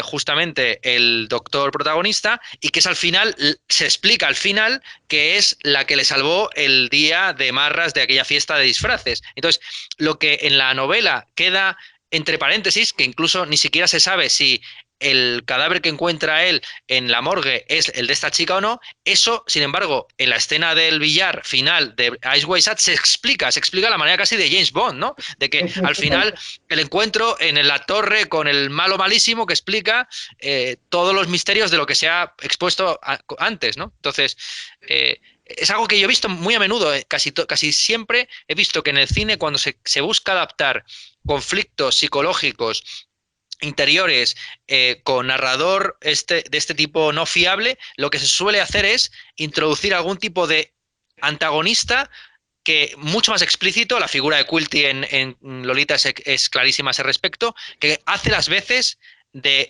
justamente el doctor protagonista y que es al final, se explica al final que es la que le salvó el día de marras de aquella fiesta de disfraces. Entonces, lo que en la novela queda entre paréntesis, que incluso ni siquiera se sabe si el cadáver que encuentra él en la morgue es el de esta chica o no, eso, sin embargo, en la escena del billar final de Ice White Sat se explica de la manera casi de James Bond, ¿no? De que al final el encuentro en la torre con el malo malísimo que explica todos los misterios de lo que se ha expuesto antes, ¿no? Entonces, es algo que yo he visto muy a menudo, casi siempre he visto que en el cine cuando se busca adaptar conflictos psicológicos interiores con narrador de este tipo no fiable, lo que se suele hacer es introducir algún tipo de antagonista que mucho más explícito, la figura de Quilty en Lolita es clarísima a ese respecto, que hace las veces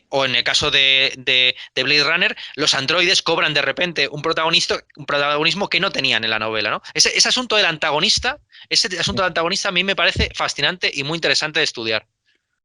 o en el caso de Blade Runner, los androides cobran de repente un protagonismo que no tenían en la novela, ¿no? Ese asunto del antagonista, a mí me parece fascinante y muy interesante de estudiar.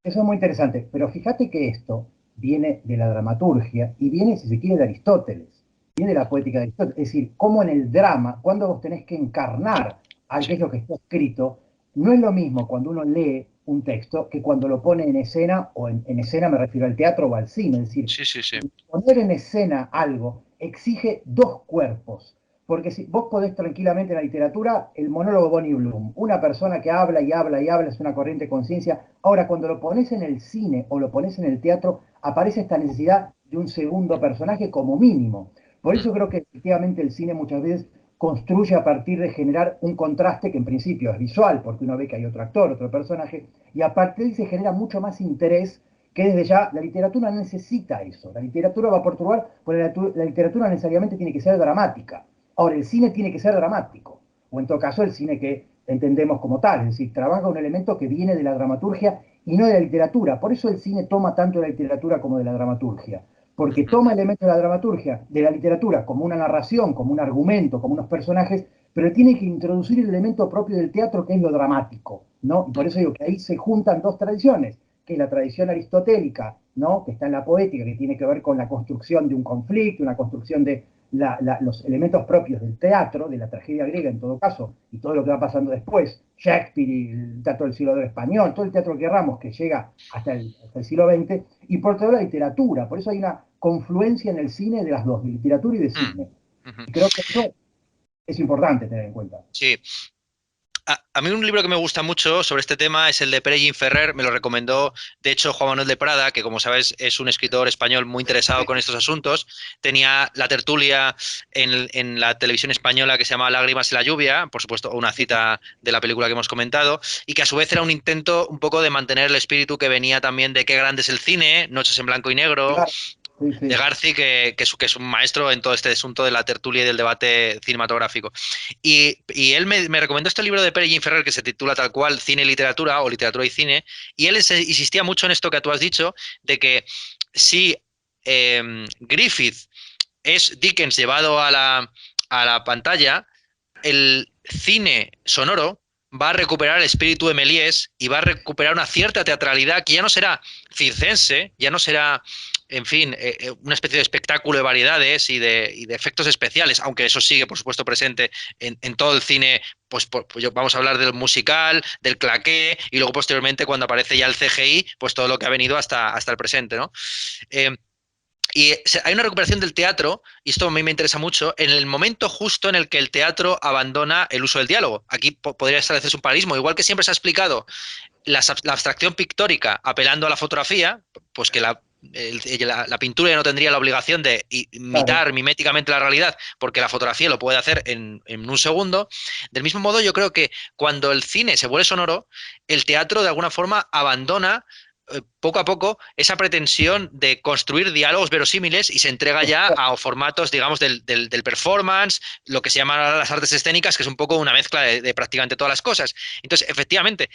Eso es muy interesante, pero fíjate que esto viene de la dramaturgia y viene, si se quiere, de Aristóteles, viene de la poética de Aristóteles. Es decir, cómo en el drama, cuando vos tenés que encarnar aquello que está escrito, no es lo mismo cuando uno lee un texto que cuando lo pone en escena, o en escena me refiero al teatro o al cine. Es decir, sí. Poner en escena algo exige dos cuerpos. Porque si vos podés tranquilamente en la literatura, el monólogo Bonnie Bloom, una persona que habla y habla y habla, es una corriente de conciencia. Ahora, cuando lo pones en el cine o lo pones en el teatro, aparece esta necesidad de un segundo personaje como mínimo. Por eso creo que efectivamente el cine muchas veces construye a partir de generar un contraste que en principio es visual, porque uno ve que hay otro actor, otro personaje, y a partir de ahí se genera mucho más interés que desde ya la literatura necesita eso. La literatura va por otro lugar, porque la literatura necesariamente tiene que ser dramática. Ahora, el cine tiene que ser dramático, o en todo caso el cine que entendemos como tal, es decir, trabaja un elemento que viene de la dramaturgia y no de la literatura. Por eso el cine toma tanto de la literatura como de la dramaturgia, porque toma elementos de la dramaturgia, de la literatura, como una narración, como un argumento, como unos personajes, pero tiene que introducir el elemento propio del teatro, que es lo dramático, ¿no? Y por eso digo que ahí se juntan dos tradiciones, que es la tradición aristotélica, ¿no? Que está en la poética, que tiene que ver con la construcción de un conflicto, una construcción de los elementos propios del teatro, de la tragedia griega en todo caso, y todo lo que va pasando después, Shakespeare y el teatro del siglo II español, todo el teatro que querramos que llega hasta el siglo XX, y por toda la literatura. Por eso hay una confluencia en el cine de las dos, de literatura y de cine. Y creo que eso es importante tener en cuenta. Sí. A mí un libro que me gusta mucho sobre este tema es el de Pere Ferrer, me lo recomendó, de hecho, Juan Manuel de Prada, que como sabes es un escritor español muy interesado con estos asuntos. Tenía la tertulia en la televisión española que se llama Lágrimas en la lluvia, por supuesto, una cita de la película que hemos comentado, y que a su vez era un intento un poco de mantener el espíritu que venía también de Qué grande es el cine, Noches en blanco y negro, Claro. Sí. de Garci, que es un maestro en todo este asunto de la tertulia y del debate cinematográfico. Y él me recomendó este libro de Pere Ferrer que se titula tal cual Cine y Literatura o Literatura y Cine, y él insistía mucho en esto que tú has dicho, de que si Griffith es Dickens llevado a la pantalla, el cine sonoro va a recuperar el espíritu de Méliès y va a recuperar una cierta teatralidad que ya no será circense, ya no será, en fin, una especie de espectáculo de variedades y de efectos especiales, aunque eso sigue, por supuesto, presente en todo el cine. Pues vamos a hablar del musical, del claqué, y luego posteriormente, cuando aparece ya el CGI, pues todo lo que ha venido hasta el presente, ¿no? Y hay una recuperación del teatro, y esto a mí me interesa mucho, en el momento justo en el que el teatro abandona el uso del diálogo. Aquí podría establecerse un paralelismo. Igual que siempre se ha explicado la abstracción pictórica apelando a la fotografía, pues que la la pintura ya no tendría la obligación de claro. imitar miméticamente la realidad, porque la fotografía lo puede hacer en un segundo. Del mismo modo, yo creo que cuando el cine se vuelve sonoro, el teatro de alguna forma abandona poco a poco esa pretensión de construir diálogos verosímiles y se entrega ya a formatos, digamos, del performance, lo que se llaman las artes escénicas, que es un poco una mezcla de prácticamente todas las cosas. Entonces, efectivamente,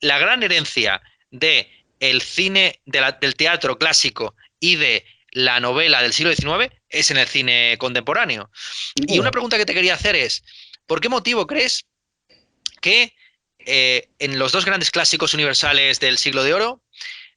la gran herencia de el cine, del teatro clásico y de la novela del siglo XIX es en el cine contemporáneo. Sin Y una duda. pregunta que te quería hacer es, ¿por qué motivo crees que en los dos grandes clásicos universales del siglo de oro,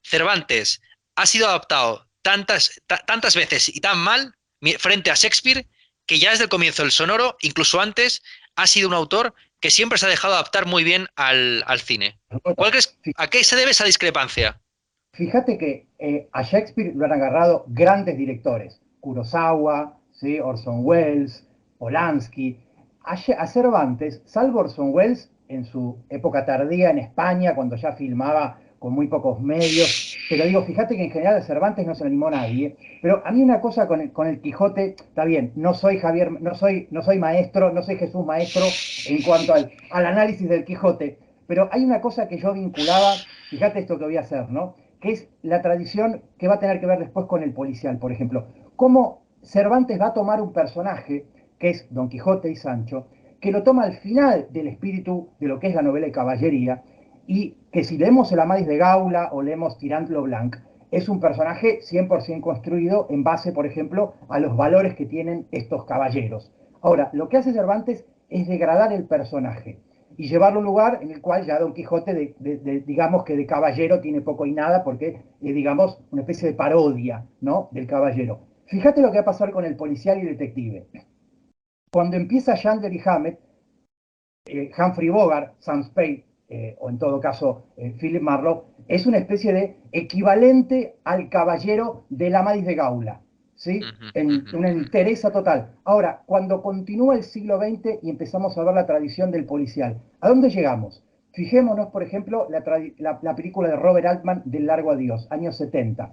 Cervantes ha sido adaptado tantas veces y tan mal frente a Shakespeare que ya desde el comienzo del sonoro, incluso antes, ha sido un autor que siempre se ha dejado adaptar muy bien al cine? Bueno, ¿A qué se debe esa discrepancia? fíjate que a Shakespeare lo han agarrado grandes directores, Kurosawa, ¿sí? Orson Welles, Polanski. A Cervantes, salvo Orson Welles en su época tardía en España, cuando ya filmaba con muy pocos medios, pero digo, fíjate que en general a Cervantes no se le animó nadie, pero a mí una cosa con el Quijote, está bien, no soy Javier, no soy maestro, no soy Jesús maestro en cuanto al análisis del Quijote, pero hay una cosa que yo vinculaba, fíjate esto que voy a hacer, ¿no? Que es la tradición que va a tener que ver después con el policial, por ejemplo. Cómo Cervantes va a tomar un personaje, que es Don Quijote y Sancho, que lo toma al final del espíritu de lo que es la novela de caballería, y que si leemos el Amadís de Gaula o leemos Tirant lo Blanc, es un personaje 100% construido en base, por ejemplo, a los valores que tienen estos caballeros. Ahora, lo que hace Cervantes es degradar el personaje y llevarlo a un lugar en el cual ya Don Quijote, digamos que de caballero tiene poco y nada, porque es, digamos, una especie de parodia, ¿no? Del caballero. Fíjate lo que va a pasar con el policial y detective. Cuando empieza Chandler y Hammett, Humphrey Bogart, Sam Spade, o en todo caso Philip Marlowe, es una especie de equivalente al caballero de la Amadís de Gaula, Uh ¿sí? -huh, uh En -huh, una uh -huh. entereza total. Ahora, cuando continúa el siglo XX y empezamos a ver la tradición del policial, ¿a dónde llegamos? Fijémonos, por ejemplo, la película de Robert Altman del Largo Adiós, años 70.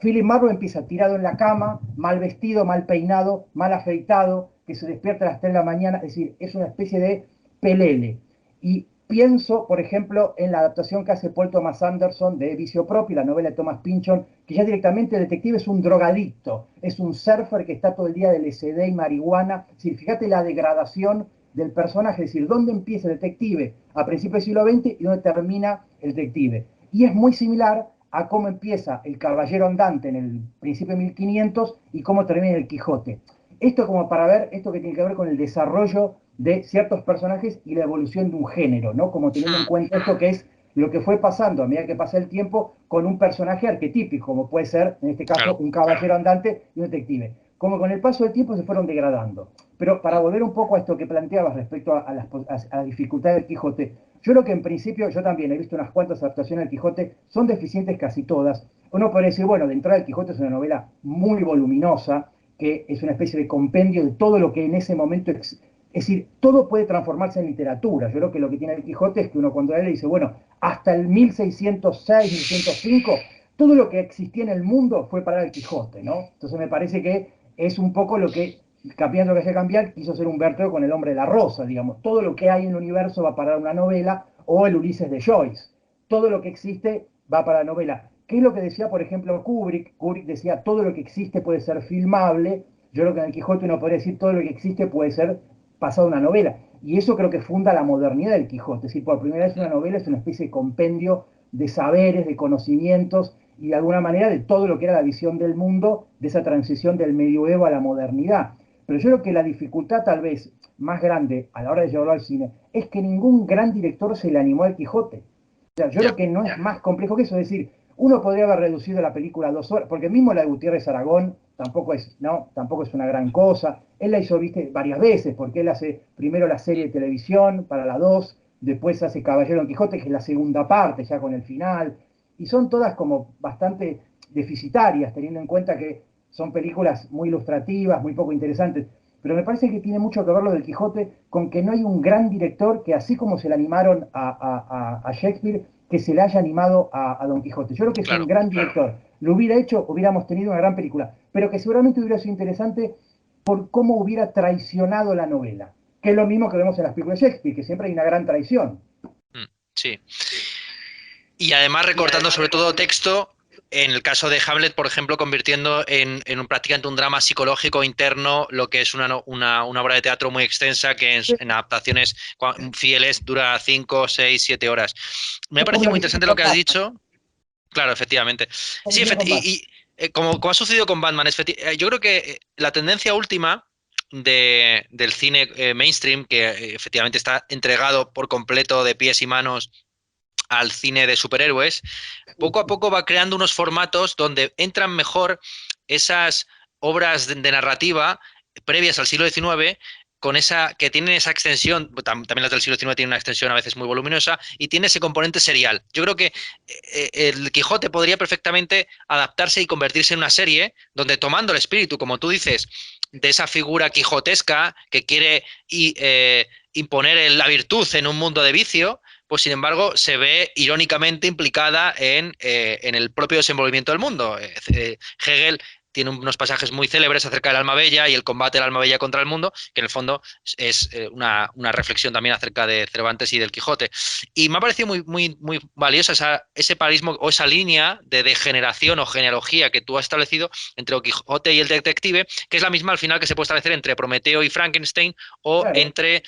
Philip Marlowe empieza tirado en la cama, mal vestido, mal peinado, mal afeitado, que se despierta a las 3 de la mañana, es decir, es una especie de pelele. Y pienso, por ejemplo, en la adaptación que hace Paul Thomas Anderson de Vicio Propio, la novela de Thomas Pynchon, que ya directamente el detective es un drogadicto, es un surfer que está todo el día de LSD y marihuana. Es decir, fíjate la degradación del personaje, es decir, dónde empieza el detective a principios del siglo XX y dónde termina el detective. Y es muy similar a cómo empieza el Caballero Andante en el principio de 1500 y cómo termina el Quijote. Esto como para ver, esto que tiene que ver con el desarrollo de ciertos personajes y la evolución de un género, ¿no? Como teniendo en Hmm, cuenta esto que es lo que fue pasando a medida que pasa el tiempo con un personaje arquetípico, como puede ser, en este caso, claro. un caballero andante y un detective. Como con el paso del tiempo se fueron degradando. Pero para volver un poco a esto que planteabas respecto a la dificultad del Quijote, yo creo que en principio, yo también he visto unas cuantas adaptaciones del Quijote, son deficientes casi todas. Uno podría decir, bueno, de entrada el Quijote es una novela muy voluminosa, que es una especie de compendio de todo lo que en ese momento es decir, todo puede transformarse en literatura. Yo creo que lo que tiene el Quijote es que uno cuando lee dice, bueno, hasta el 1606, 1605, todo lo que existía en el mundo fue para el Quijote, ¿no? Entonces me parece que es un poco lo que, cambiando lo que haya cambiar, quiso ser Humberto Eco con El hombre de la rosa, digamos. Todo lo que hay en el universo va para una novela, o el Ulises de Joyce. Todo lo que existe va para la novela. ¿Qué es lo que decía, por ejemplo, Kubrick? Kubrick decía, todo lo que existe puede ser filmable. Yo creo que en el Quijote uno podría decir, todo lo que existe puede ser pasado a una novela. Y eso creo que funda la modernidad del Quijote. Es decir, por primera vez una novela es una especie de compendio de saberes, de conocimientos y de alguna manera de todo lo que era la visión del mundo, de esa transición del medioevo a la modernidad. Pero yo creo que la dificultad tal vez más grande a la hora de llevarlo al cine es que ningún gran director se le animó al Quijote. O sea, yo Ya. creo que no es más complejo que eso, es decir, uno podría haber reducido la película a 2 horas, porque mismo la de Gutiérrez Aragón tampoco es, ¿no? Tampoco es una gran cosa. Él la hizo, viste, varias veces, porque él hace primero la serie de televisión para la 2, después hace Caballero Don Quijote, que es la segunda parte, ya con el final, y son todas como bastante deficitarias, teniendo en cuenta que son películas muy ilustrativas, muy poco interesantes. Pero me parece que tiene mucho que ver lo del Quijote con que no hay un gran director que, así como se le animaron a Shakespeare, que se le haya animado a Don Quijote. Yo creo que es un gran director. Lo hubiera hecho, hubiéramos tenido una gran película, pero que seguramente hubiera sido interesante por cómo hubiera traicionado la novela, que es lo mismo que vemos en las películas de Shakespeare, que siempre hay una gran traición. Sí. Y además recortando sobre todo texto, en el caso de Hamlet, por ejemplo, convirtiendo en prácticamente un drama psicológico interno lo que es una obra de teatro muy extensa que en adaptaciones fieles dura 5, 6, 7 horas. Me ha parecido muy interesante lo que has dicho. Claro, efectivamente. Sí, como ha sucedido con Batman, yo creo que la tendencia última del cine mainstream, que efectivamente está entregado por completo de pies y manos al cine de superhéroes, poco a poco va creando unos formatos donde entran mejor esas obras de narrativa previas al siglo XIX, que tienen esa extensión, también las del siglo XIX tienen una extensión a veces muy voluminosa, y tiene ese componente serial. Yo creo que el Quijote podría perfectamente adaptarse y convertirse en una serie donde, tomando el espíritu, como tú dices, de esa figura quijotesca que quiere imponer la virtud en un mundo de vicio, pues sin embargo se ve irónicamente implicada en el propio desenvolvimiento del mundo. Hegel tiene unos pasajes muy célebres acerca del alma bella y el combate del alma bella contra el mundo, que en el fondo es una reflexión también acerca de Cervantes y del Quijote. Y me ha parecido muy valiosa ese parismo o esa línea de degeneración o genealogía que tú has establecido entre el Quijote y el detective, que es la misma al final que se puede establecer entre Prometeo y Frankenstein o entre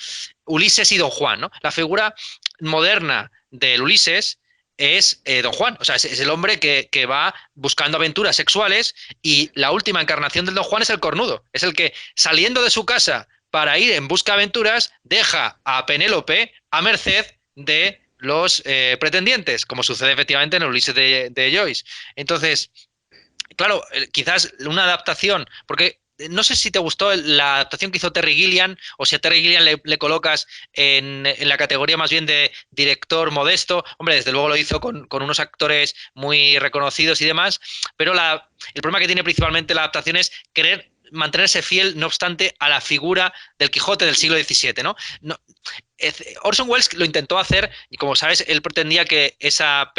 Ulises y Don Juan, ¿no? La figura moderna del Ulises es Don Juan, o sea, es el hombre que va buscando aventuras sexuales, y la última encarnación del Don Juan es el cornudo, es el que, saliendo de su casa para ir en busca de aventuras, deja a Penélope a merced de los pretendientes, como sucede efectivamente en el Ulises de Joyce. Entonces, claro, quizás una adaptación, porque no sé si te gustó la adaptación que hizo Terry Gilliam, o si a Terry Gilliam le colocas en la categoría más bien de director modesto. Hombre, desde luego lo hizo con unos actores muy reconocidos y demás, pero el problema que tiene principalmente la adaptación es querer mantenerse fiel, no obstante, a la figura del Quijote del siglo XVII, ¿no? Orson Welles lo intentó hacer, y como sabes, él pretendía que la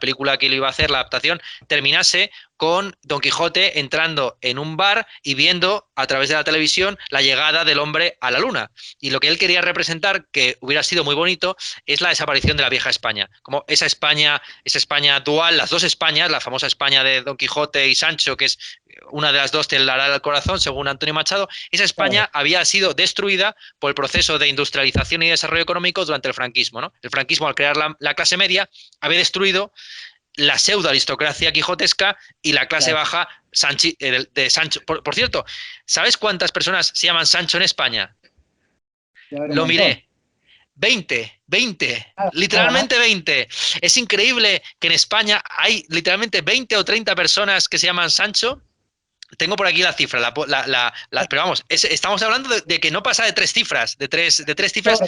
película que él iba a hacer, la adaptación, terminase con Don Quijote entrando en un bar y viendo a través de la televisión la llegada del hombre a la luna. Y lo que él quería representar, que hubiera sido muy bonito, es la desaparición de la vieja España. Como esa España dual, las dos Españas, la famosa España de Don Quijote y Sancho, que es una de las dos te la hará el corazón, según Antonio Machado. Esa España había sido destruida por el proceso de industrialización y desarrollo económico durante el franquismo, ¿no? El franquismo, al crear la clase media, había destruido la pseudo aristocracia quijotesca y la clase baja de Sancho. Por cierto, ¿sabes cuántas personas se llaman Sancho en España? Lo miré. 20, literalmente 20. Es increíble que en España hay literalmente 20 o 30 personas que se llaman Sancho. Tengo por aquí la cifra, pero vamos, estamos hablando de que no pasa de 3 cifras, de tres cifras.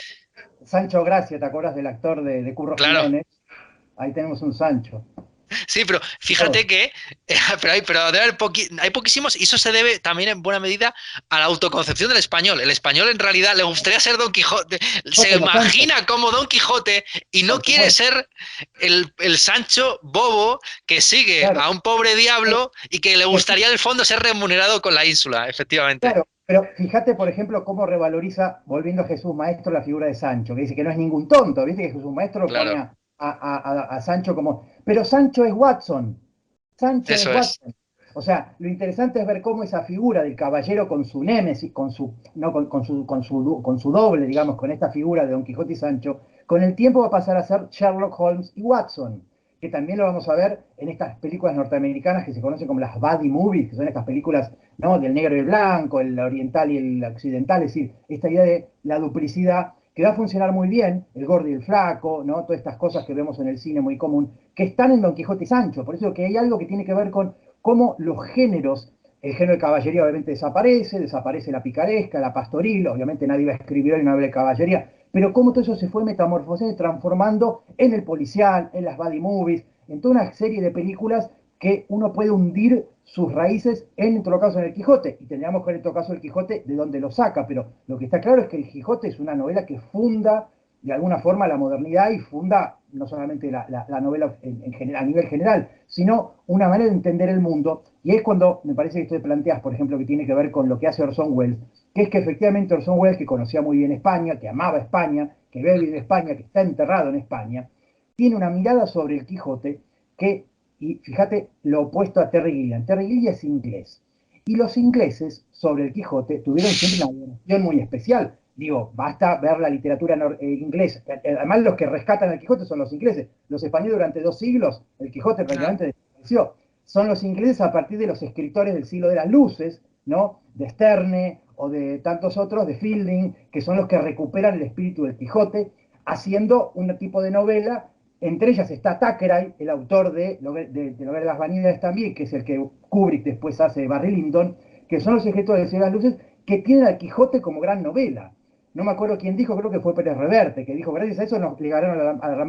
Sancho Gracia, ¿te acuerdas del actor de Curro Jiménez? Ahí tenemos un Sancho. Sí, pero fíjate que pero debe haber hay poquísimos, y eso se debe también en buena medida a la autoconcepción del español. El español en realidad le gustaría ser Don Quijote, se imagina como Don Quijote y no quiere ser el Sancho bobo que sigue a un pobre diablo y que le gustaría en el fondo ser remunerado con la ínsula, efectivamente. Claro, pero fíjate, por ejemplo, cómo revaloriza, volviendo a Jesús Maestro, la figura de Sancho, que dice que no es ningún tonto, ¿viste? Que Jesús Maestro lo pone a Sancho como... Pero Sancho es Watson. Sancho es Watson. O sea, lo interesante es ver cómo esa figura del caballero con su némesis, con su doble, digamos, con esta figura de Don Quijote y Sancho, con el tiempo va a pasar a ser Sherlock Holmes y Watson, que también lo vamos a ver en estas películas norteamericanas que se conocen como las buddy movies, que son estas películas, ¿no?, del negro y el blanco, el oriental y el occidental, es decir, esta idea de la duplicidad que va a funcionar muy bien, el gordo y el flaco, ¿no?, todas estas cosas que vemos en el cine muy común, que están en Don Quijote y Sancho. Por eso que hay algo que tiene que ver con cómo los géneros, el género de caballería obviamente desaparece la picaresca, la pastoril, obviamente nadie va a escribir hoy una novela de caballería, pero cómo todo eso se fue metamorfoseando y transformando en el policial, en las buddy movies, en toda una serie de películas que uno puede hundir sus raíces en todo caso en el Quijote, y tendríamos que ver en todo caso el Quijote de dónde lo saca, pero lo que está claro es que el Quijote es una novela que funda de alguna forma la modernidad y funda no solamente la novela a nivel general, sino una manera de entender el mundo. Y es cuando me parece que esto te planteas, por ejemplo, que tiene que ver con lo que hace Orson Welles, que es que efectivamente Orson Welles, que conocía muy bien España, que amaba España, que había vivido en España, que está enterrado en España, tiene una mirada sobre el Quijote que, y fíjate, lo opuesto a Terry Gilliam. Terry Gilliam es inglés. Y los ingleses sobre el Quijote tuvieron siempre una adoración muy especial. Digo, basta ver la literatura inglesa. Además, los que rescatan al Quijote son los ingleses. Los españoles durante 2 siglos, el Quijote prácticamente desapareció. Son los ingleses a partir de los escritores del siglo de las luces, ¿no? De Sterne o de tantos otros, de Fielding, que son los que recuperan el espíritu del Quijote, haciendo un tipo de novela. Entre ellas está Thackeray, el autor de las Vanidades también, que es el que Kubrick después hace Barry Lyndon, que son los escritores del Señor de las Luces, que tienen al Quijote como gran novela. No me acuerdo quién dijo, creo que fue Pérez Reverte, que dijo, gracias a eso nos ligaron a la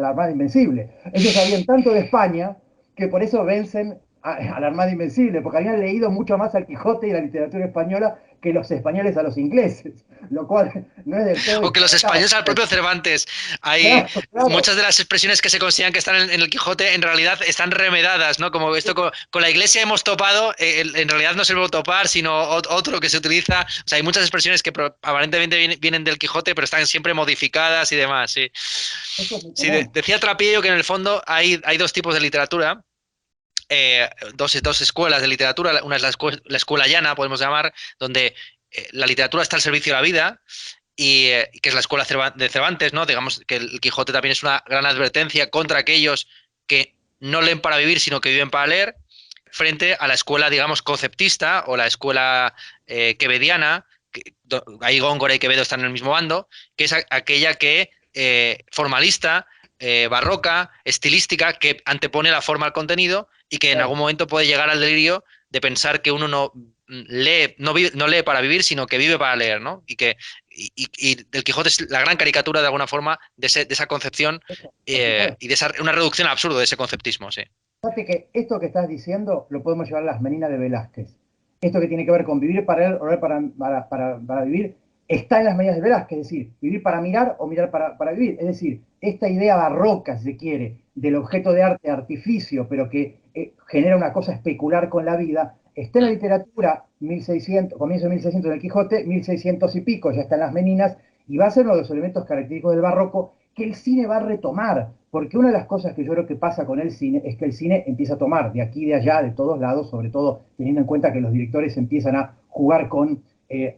Armada Invencible. Ellos sabían tanto de España que por eso vencen a la Armada Invencible, porque habían leído mucho más al Quijote y la literatura española que los españoles a los ingleses, lo cual no es del todo... O que los españoles al propio Cervantes. Hay muchas de las expresiones que se consideran que están en el Quijote en realidad están remedadas, ¿no? Como esto con la iglesia hemos topado, en realidad no es el verbo topar, sino otro que se utiliza. O sea, hay muchas expresiones que aparentemente vienen del Quijote, pero están siempre modificadas y demás, sí. Sí, decía Trapillo que en el fondo hay 2 tipos de literatura. Dos escuelas de literatura. Una es la escuela llana, podemos llamar, donde la literatura está al servicio de la vida, y que es la escuela de Cervantes, ¿no? Digamos que el Quijote también es una gran advertencia contra aquellos que no leen para vivir, sino que viven para leer, frente a la escuela, digamos, conceptista o la escuela quevediana, ahí Góngora y Quevedo están en el mismo bando, que es aquella que formalista, barroca, estilística, que antepone la forma al contenido y que en algún momento puede llegar al delirio de pensar que uno no lee, no lee para vivir, sino que vive para leer, ¿no? Y el Quijote es la gran caricatura de alguna forma de esa concepción y de una reducción al absurdo de ese conceptismo, sí. Fíjate que esto que estás diciendo lo podemos llevar a las Meninas de Velázquez. Esto que tiene que ver con vivir para él o leer para vivir, está en las Meninas de Velázquez, es decir, vivir para mirar o mirar para vivir. Es decir, esta idea barroca, si se quiere, del objeto de arte artificio, pero que genera una cosa especular con la vida, está en la literatura, 1600, comienzo de 1600 en el Quijote, 1600 y pico, ya está en las Meninas, y va a ser uno de los elementos característicos del barroco que el cine va a retomar, porque una de las cosas que yo creo que pasa con el cine es que el cine empieza a tomar de aquí, de allá, de todos lados, sobre todo teniendo en cuenta que los directores empiezan a jugar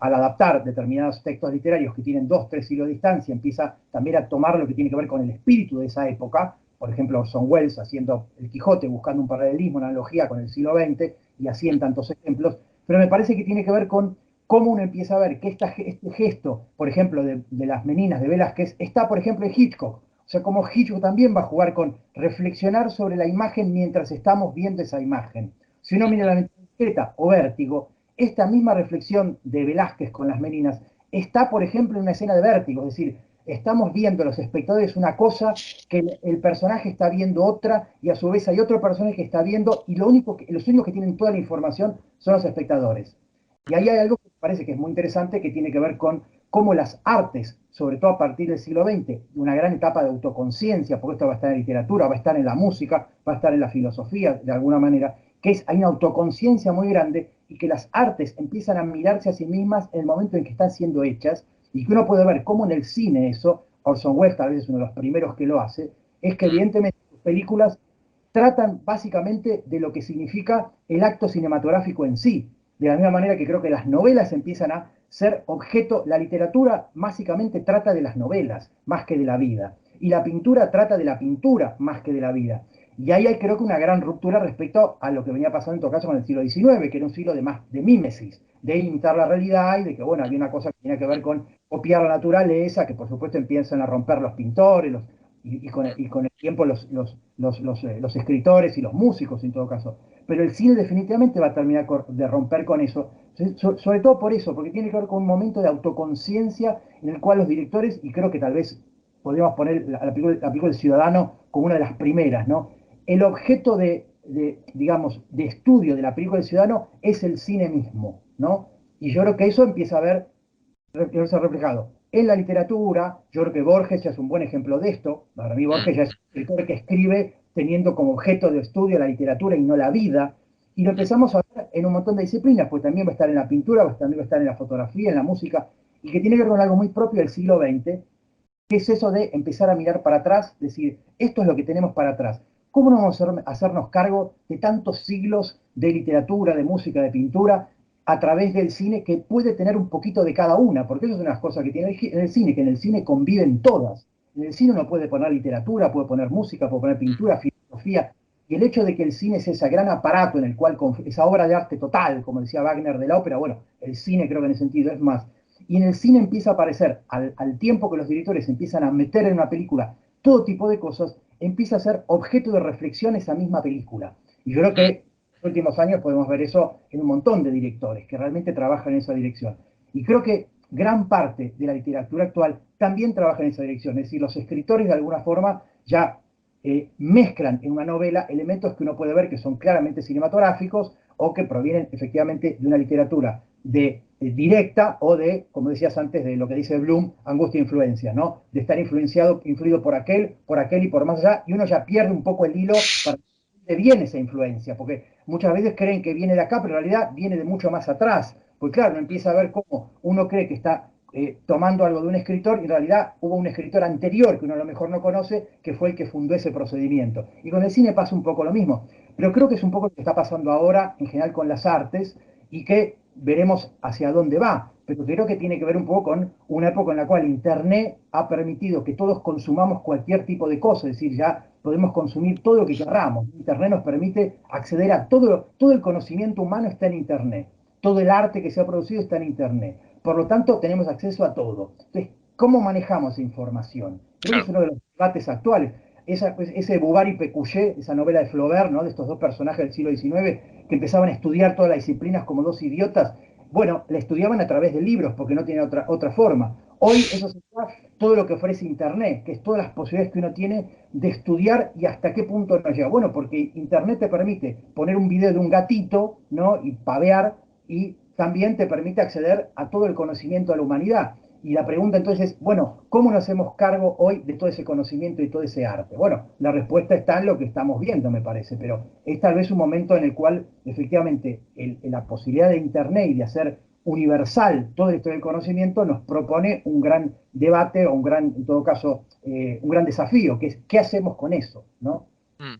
al adaptar determinados textos literarios que tienen 2, 3 siglos de distancia, empieza también a tomar lo que tiene que ver con el espíritu de esa época. Por ejemplo, Orson Welles haciendo El Quijote, buscando un paralelismo, una analogía con el siglo XX, y así en tantos ejemplos. Pero me parece que tiene que ver con cómo uno empieza a ver que este gesto, por ejemplo, de las Meninas de Velázquez, está, por ejemplo, en Hitchcock. O sea, como Hitchcock también va a jugar con reflexionar sobre la imagen mientras estamos viendo esa imagen. Si uno mira La Mente Discreta o Vértigo, esta misma reflexión de Velázquez con las Meninas está, por ejemplo, en una escena de Vértigo. Es decir, estamos viendo los espectadores una cosa, que el personaje está viendo otra, y a su vez hay otro personaje que está viendo, y los únicos que tienen toda la información son los espectadores. Y ahí hay algo que me parece que es muy interesante, que tiene que ver con cómo las artes, sobre todo a partir del siglo XX, una gran etapa de autoconciencia, porque esto va a estar en literatura, va a estar en la música, va a estar en la filosofía, de alguna manera, hay una autoconciencia muy grande, y que las artes empiezan a mirarse a sí mismas en el momento en que están siendo hechas, y que uno puede ver cómo en el cine eso, Orson Welles tal vez es uno de los primeros que lo hace, es que evidentemente sus películas tratan básicamente de lo que significa el acto cinematográfico en sí, de la misma manera que creo que las novelas empiezan a ser objeto, la literatura básicamente trata de las novelas más que de la vida, y la pintura trata de la pintura más que de la vida. Y ahí hay creo que una gran ruptura respecto a lo que venía pasando en todo caso con el siglo XIX, que era un siglo de mímesis, de imitar la realidad, y de que, bueno, había una cosa que tenía que ver con copiar la naturaleza, que por supuesto empiezan a romper los pintores, y con el tiempo los escritores y los músicos en todo caso. Pero el cine definitivamente va a terminar de romper con eso, sobre todo por eso, porque tiene que ver con un momento de autoconciencia en el cual los directores, y creo que tal vez podríamos poner la película del Ciudadano como una de las primeras, ¿no? El objeto digamos, de estudio de la película del Ciudadano es el cine mismo, ¿no? Y yo creo que eso empieza a verse reflejado En la literatura, yo creo que Borges ya es un buen ejemplo de esto. Para mí mm, Borges ya es un escritor que escribe teniendo como objeto de estudio la literatura y no la vida. Y lo mm, empezamos a ver en un montón de disciplinas, pues también va a estar en la pintura, pues también va a estar en la fotografía, en la música, y que tiene que ver con algo muy propio del siglo XX, que es eso de empezar a mirar para atrás, decir, esto es lo que tenemos para atrás. ¿Cómo no vamos a hacernos cargo de tantos siglos de literatura, de música, de pintura, a través del cine que puede tener un poquito de cada una? Porque eso es una de las cosas que tiene en el cine, que en el cine conviven todas. En el cine uno puede poner literatura, puede poner música, puede poner mm, pintura, filosofía, y el hecho de que el cine es ese gran aparato en el cual, esa obra de arte total, como decía Wagner de la ópera, bueno, el cine creo que en ese sentido es más. Y en el cine empieza a aparecer, al tiempo que los directores empiezan a meter en una película todo tipo de cosas, empieza a ser objeto de reflexión esa misma película. Y yo creo que mm. en los últimos años podemos ver eso en un montón de directores que realmente trabajan en esa dirección. Y creo que gran parte de la literatura actual también trabaja en esa dirección. Es decir, los escritores de alguna forma ya mezclan en una novela elementos que uno puede ver que son claramente cinematográficos o que provienen efectivamente de una literatura directa o de, como decías antes, de lo que dice Bloom, angustia e influencia, ¿no? De estar influido por aquel y por más allá, y uno ya pierde un poco el hilo para dónde viene esa influencia, porque muchas veces creen que viene de acá, pero en realidad viene de mucho más atrás. Pues claro, uno empieza a ver cómo uno cree que está tomando algo de un escritor, y en realidad hubo un escritor anterior que uno a lo mejor no conoce, que fue el que fundó ese procedimiento. Y con el cine pasa un poco lo mismo. Pero creo que es un poco lo que está pasando ahora en general con las artes y que veremos hacia dónde va. Pero creo que tiene que ver un poco con una época en la cual Internet ha permitido que todos consumamos cualquier tipo de cosa, es decir, ya podemos consumir todo lo que queramos. Internet nos permite acceder a todo el conocimiento humano está en Internet, todo el arte que se ha producido está en Internet. Por lo tanto, tenemos acceso a todo. Entonces, ¿cómo manejamos esa información? Creo que es Claro. uno de los debates actuales. Ese Bouvard y Pécuchet, esa novela de Flaubert, ¿no? De estos dos personajes del siglo XIX que empezaban a estudiar todas las disciplinas como dos idiotas, bueno, la estudiaban a través de libros porque no tiene otra forma. Hoy eso se da todo lo que ofrece Internet, que es todas las posibilidades que uno tiene de estudiar y hasta qué punto nos llega. Bueno, porque Internet te permite poner un video de un gatito, ¿no? Y pavear, y también te permite acceder a todo el conocimiento de la humanidad. Y la pregunta entonces es, bueno, ¿cómo nos hacemos cargo hoy de todo ese conocimiento y todo ese arte? Bueno, la respuesta está en lo que estamos viendo, me parece, pero es tal vez un momento en el cual efectivamente la posibilidad de Internet y de hacer universal todo esto del conocimiento nos propone un gran debate o un gran, en todo caso, un gran desafío, que es ¿qué hacemos con eso? ¿No? Mm.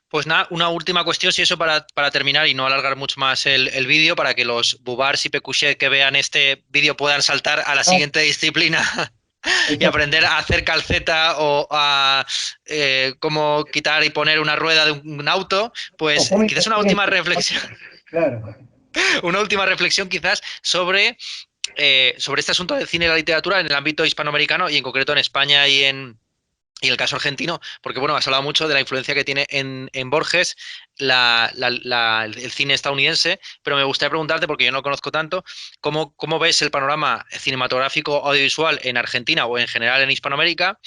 Pues nada, una última cuestión, si eso para terminar y no alargar mucho más el vídeo, para que los Bubars y Pecuchet que vean este vídeo puedan saltar a la Ah, siguiente disciplina y aprender exactamente. a hacer calceta o a cómo quitar y poner una rueda de un auto, O pues cómo quizás una invertir última reflexión, claro. una última reflexión quizás sobre este asunto del cine y la literatura en el ámbito hispanoamericano y en concreto en España y el caso argentino, porque bueno, has hablado mucho de la influencia que tiene en Borges el cine estadounidense, pero me gustaría preguntarte, porque yo no lo conozco tanto, ¿cómo ves el panorama cinematográfico audiovisual en Argentina o en general en Hispanoamérica?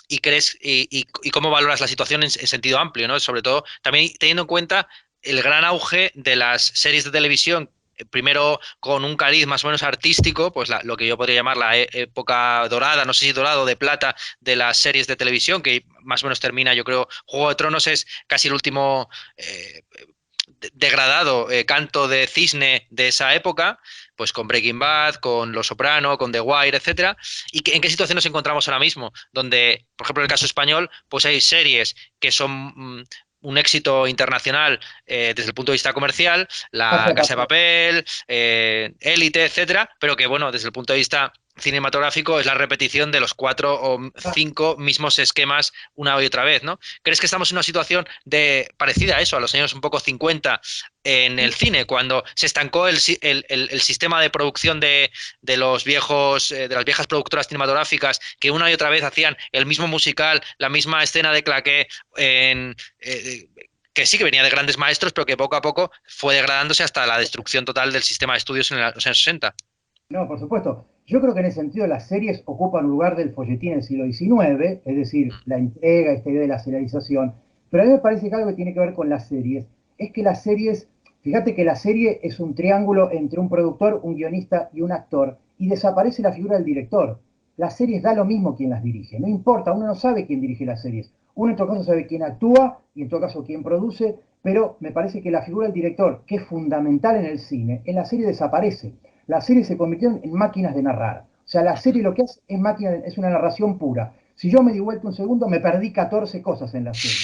¿Y crees y cómo valoras la situación en sentido amplio, ¿no? Sobre todo también teniendo en cuenta el gran auge de las series de televisión, primero con un cariz más o menos artístico, pues lo que yo podría llamar la época dorada, no sé si dorado de plata, de las series de televisión, que más o menos termina, yo creo, Juego de Tronos es casi el último degradado canto de cisne de esa época, pues con Breaking Bad, con Los Soprano, con The Wire, etcétera. ¿Y en qué situación nos encontramos ahora mismo? Donde, por ejemplo, en el caso español, pues hay series que son un éxito internacional desde el punto de vista comercial, Casa La de Casa de papel. Papel, Élite, etcétera, pero que, bueno, desde el punto de vista cinematográfico es la repetición de los 4 o 5 mismos esquemas una y otra vez, ¿no? ¿Crees que estamos en una situación parecida a eso, a los años un poco 50 en el cine, cuando se estancó el sistema de producción de los viejos, de las viejas productoras cinematográficas que una y otra vez hacían el mismo musical, la misma escena de claqué que sí que venía de grandes maestros, pero que poco a poco fue degradándose hasta la destrucción total del sistema de estudios en los años 60? No, por supuesto. Yo creo que en ese sentido las series ocupan un lugar del folletín en el siglo XIX, es decir, la entrega, esta idea de la serialización. Pero a mí me parece que algo que tiene que ver con las series es que las series, fíjate que la serie es un triángulo entre un productor, un guionista y un actor, y desaparece la figura del director. las series da lo mismo quién las dirige, no importa, uno no sabe quién dirige las series. Uno en todo caso sabe quién actúa y en todo caso quién produce, pero me parece que la figura del director, que es fundamental en el cine, en la serie desaparece. Las series se convirtieron en máquinas de narrar. O sea, la serie lo que hace es, es una narración pura. Si yo me di vuelta un segundo, me perdí 14 cosas en la serie.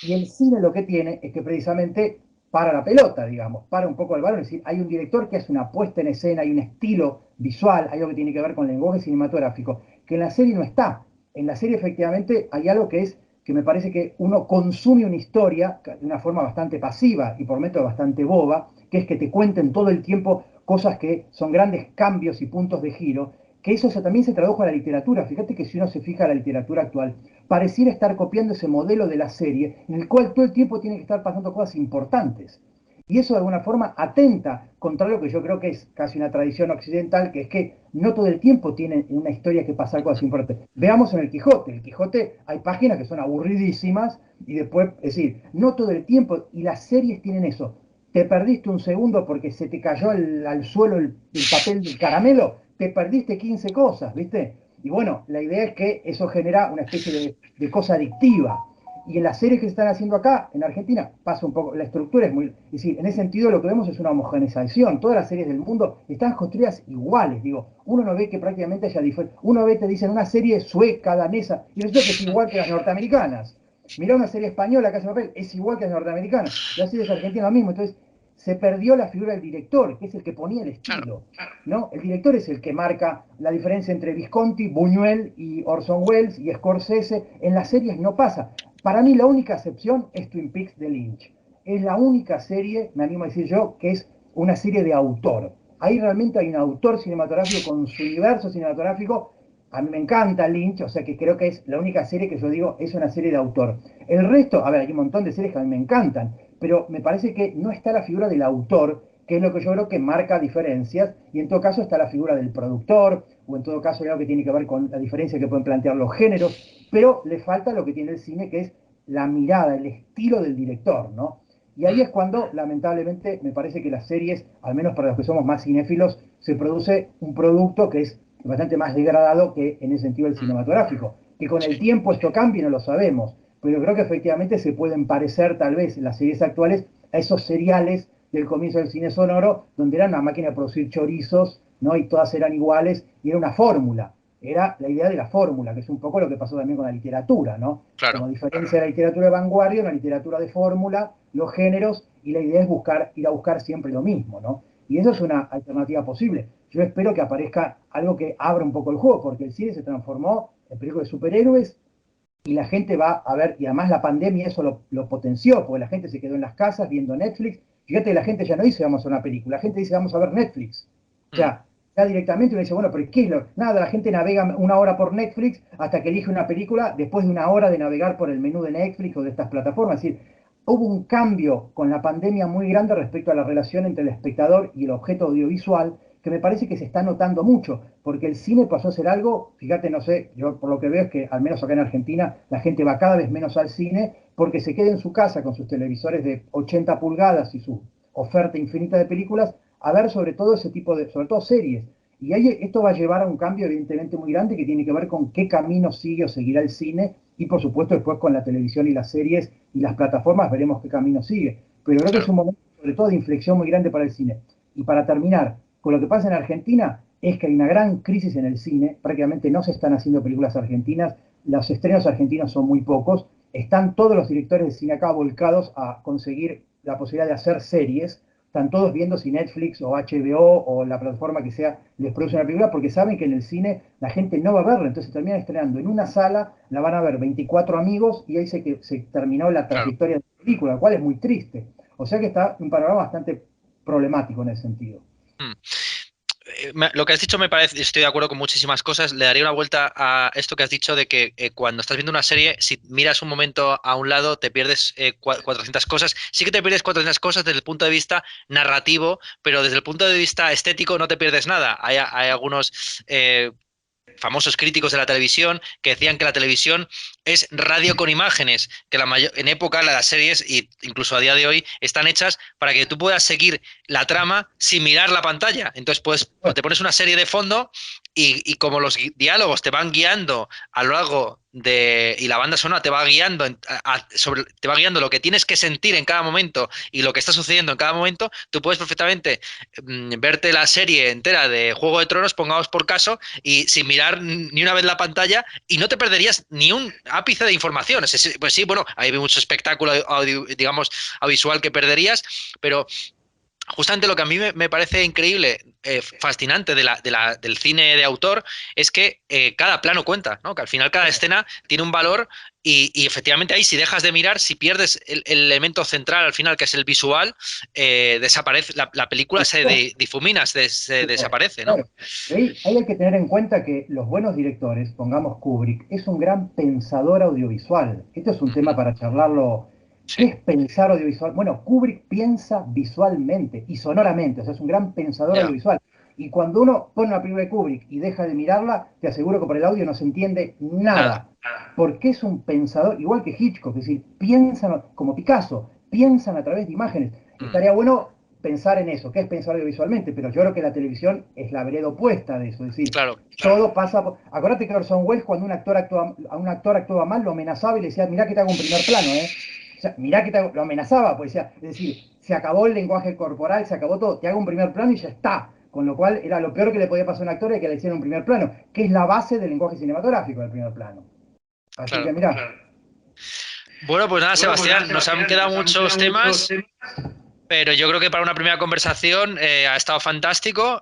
Y el cine lo que tiene es que precisamente para la pelota, digamos, para un poco el balón. Es decir, hay un director que hace una puesta en escena, hay un estilo visual, hay algo que tiene que ver con el lenguaje cinematográfico, que en la serie no está. En la serie efectivamente hay algo que es que me parece que uno consume una historia de una forma bastante pasiva y por método bastante boba, que es que te cuenten todo el tiempo cosas que son grandes cambios y puntos de giro, que eso también se tradujo a la literatura. Fíjate que si uno se fija en la literatura actual, pareciera estar copiando ese modelo de la serie, en el cual todo el tiempo tiene que estar pasando cosas importantes. Y eso de alguna forma atenta contra lo que yo creo que es casi una tradición occidental, que es que no todo el tiempo tiene una historia que pasar cosas importantes. Veamos en el Quijote. El Quijote hay páginas que son aburridísimas y después, es decir, no todo el tiempo, y las series tienen eso. Te perdiste un segundo porque se te cayó al suelo el papel del caramelo, te perdiste 15 cosas, ¿viste? Y bueno, la idea es que eso genera una especie de cosa adictiva. Y en las series que se están haciendo acá, en Argentina, pasa un poco, la estructura es muy... Es decir, en ese sentido lo que vemos es una homogeneización. Todas las series del mundo están construidas iguales. Digo, uno no ve que prácticamente haya diferencia. Uno ve, te dicen, una serie sueca, danesa, y resulta que es igual que las norteamericanas. Mirá una serie española que hace papel, es igual que las norteamericanas. Las series argentinas lo mismo. Entonces, se perdió la figura del director, que es el que ponía el estilo, ¿no? El director es el que marca la diferencia entre Visconti, Buñuel y Orson Welles y Scorsese. En las series no pasa. Para mí la única excepción es Twin Peaks de Lynch. Es la única serie, me animo a decir yo, que es una serie de autor. Ahí realmente hay un autor cinematográfico con su universo cinematográfico. A mí me encanta Lynch, o sea que creo que es la única serie que yo digo es una serie de autor. El resto, a ver, hay un montón de series que a mí me encantan, pero me parece que no está la figura del autor, que es lo que yo creo que marca diferencias, y en todo caso está la figura del productor, o en todo caso hay algo que tiene que ver con la diferencia que pueden plantear los géneros, pero le falta lo que tiene el cine, que es la mirada, el estilo del director, ¿no? Y ahí es cuando, lamentablemente, me parece que las series, al menos para los que somos más cinéfilos, se produce un producto que es bastante más degradado que en el sentido del cinematográfico. Que con el tiempo esto cambie, no lo sabemos, pero creo que efectivamente se pueden parecer tal vez las series actuales a esos seriales del comienzo del cine sonoro, donde era una máquina de producir chorizos, ¿no? Y todas eran iguales, y era una fórmula. Era la idea de la fórmula, que es un poco lo que pasó también con la literatura, ¿no? Claro. Como diferencia de la literatura de vanguardia, una literatura de fórmula, los géneros, y la idea es ir a buscar siempre lo mismo, ¿no? Y eso es una alternativa posible. Yo espero que aparezca algo que abra un poco el juego, porque el cine se transformó en película de superhéroes y la gente va a ver, y además la pandemia eso lo potenció, porque la gente se quedó en las casas viendo Netflix. Fíjate, la gente ya no dice vamos a una película, la gente dice vamos a ver Netflix. O sea, ya directamente uno dice, bueno, pero ¿qué es lo? Nada, la gente navega una hora por Netflix hasta que elige una película después de una hora de navegar por el menú de Netflix o de estas plataformas. Es decir, hubo un cambio con la pandemia muy grande respecto a la relación entre el espectador y el objeto audiovisual, que me parece que se está notando mucho, porque el cine pasó a ser algo, fíjate, no sé, yo por lo que veo es que al menos acá en Argentina la gente va cada vez menos al cine porque se queda en su casa con sus televisores de 80 pulgadas y su oferta infinita de películas a ver sobre todo ese tipo de, sobre todo series. Y ahí esto va a llevar a un cambio evidentemente muy grande que tiene que ver con qué camino sigue o seguirá el cine y por supuesto después con la televisión y las series y las plataformas veremos qué camino sigue. Pero creo que es un momento sobre todo de inflexión muy grande para el cine. Y para terminar, con lo que pasa en Argentina es que hay una gran crisis en el cine, prácticamente no se están haciendo películas argentinas, los estrenos argentinos son muy pocos, están todos los directores de cine acá volcados a conseguir la posibilidad de hacer series, están todos viendo si Netflix o HBO o la plataforma que sea les produce una película porque saben que en el cine la gente no va a verla, entonces terminan estrenando en una sala, la van a ver 24 amigos y ahí se terminó la trayectoria de la película, lo cual es muy triste. O sea que está un panorama bastante problemático en ese sentido. Lo que has dicho me parece, estoy de acuerdo con muchísimas cosas. Le daría una vuelta a esto que has dicho de que cuando estás viendo una serie, si miras un momento a un lado, te pierdes 400 cosas. Sí que te pierdes 400 cosas desde el punto de vista narrativo, pero desde el punto de vista estético no te pierdes nada. Hay algunos famosos críticos de la televisión que decían que la televisión es radio con imágenes, que en época las series, e incluso a día de hoy, están hechas para que tú puedas seguir la trama sin mirar la pantalla. Entonces, pues, te pones una serie de fondo y como los diálogos te van guiando a lo largo de, y la banda sonora te va guiando te va guiando lo que tienes que sentir en cada momento y lo que está sucediendo en cada momento, tú puedes perfectamente verte la serie entera de Juego de Tronos, pongamos por caso, y sin mirar ni una vez la pantalla, y no te perderías ni un ápice de información. Pues sí, bueno, hay mucho espectáculo digamos, audiovisual que perderías, pero justamente lo que a mí me parece increíble, fascinante del cine de autor, es que cada plano cuenta, ¿no? Que al final cada escena tiene un valor y efectivamente ahí si dejas de mirar, si pierdes el elemento central al final, que es el visual, desaparece, la película se difumina, se desaparece, ¿no? Claro. Ahí hay que tener en cuenta que los buenos directores, pongamos Kubrick, es un gran pensador audiovisual. Esto es un tema para charlarlo. ¿Qué Sí, es pensar audiovisual? Bueno, Kubrick piensa visualmente y sonoramente, o sea, es un gran pensador ya. audiovisual. Y cuando uno pone una película de Kubrick y deja de mirarla, te aseguro que por el audio no se entiende Nada. nada. Porque es un pensador, igual que Hitchcock, es decir, piensan, como Picasso, piensan a través de imágenes. Mm, Estaría bueno pensar en eso, que es pensar audiovisualmente, pero yo creo que la televisión es la vereda opuesta de eso, es decir, claro. todo pasa por... Acordate que Orson Welles, cuando a un actor actuaba mal, lo amenazaba y le decía, mirá que te hago un primer plano, ¿eh? O sea, mirá que lo amenazaba, pues decía, es decir, se acabó el lenguaje corporal, se acabó todo, te hago un primer plano y ya está. Con lo cual era lo peor que le podía pasar a un actor es que le hicieran un primer plano, que es la base del lenguaje cinematográfico del primer plano. Así que Claro. mirá. Bueno, pues nada, Sebastián, nos han quedado muchos temas. Pero yo creo que para una primera conversación ha estado fantástico.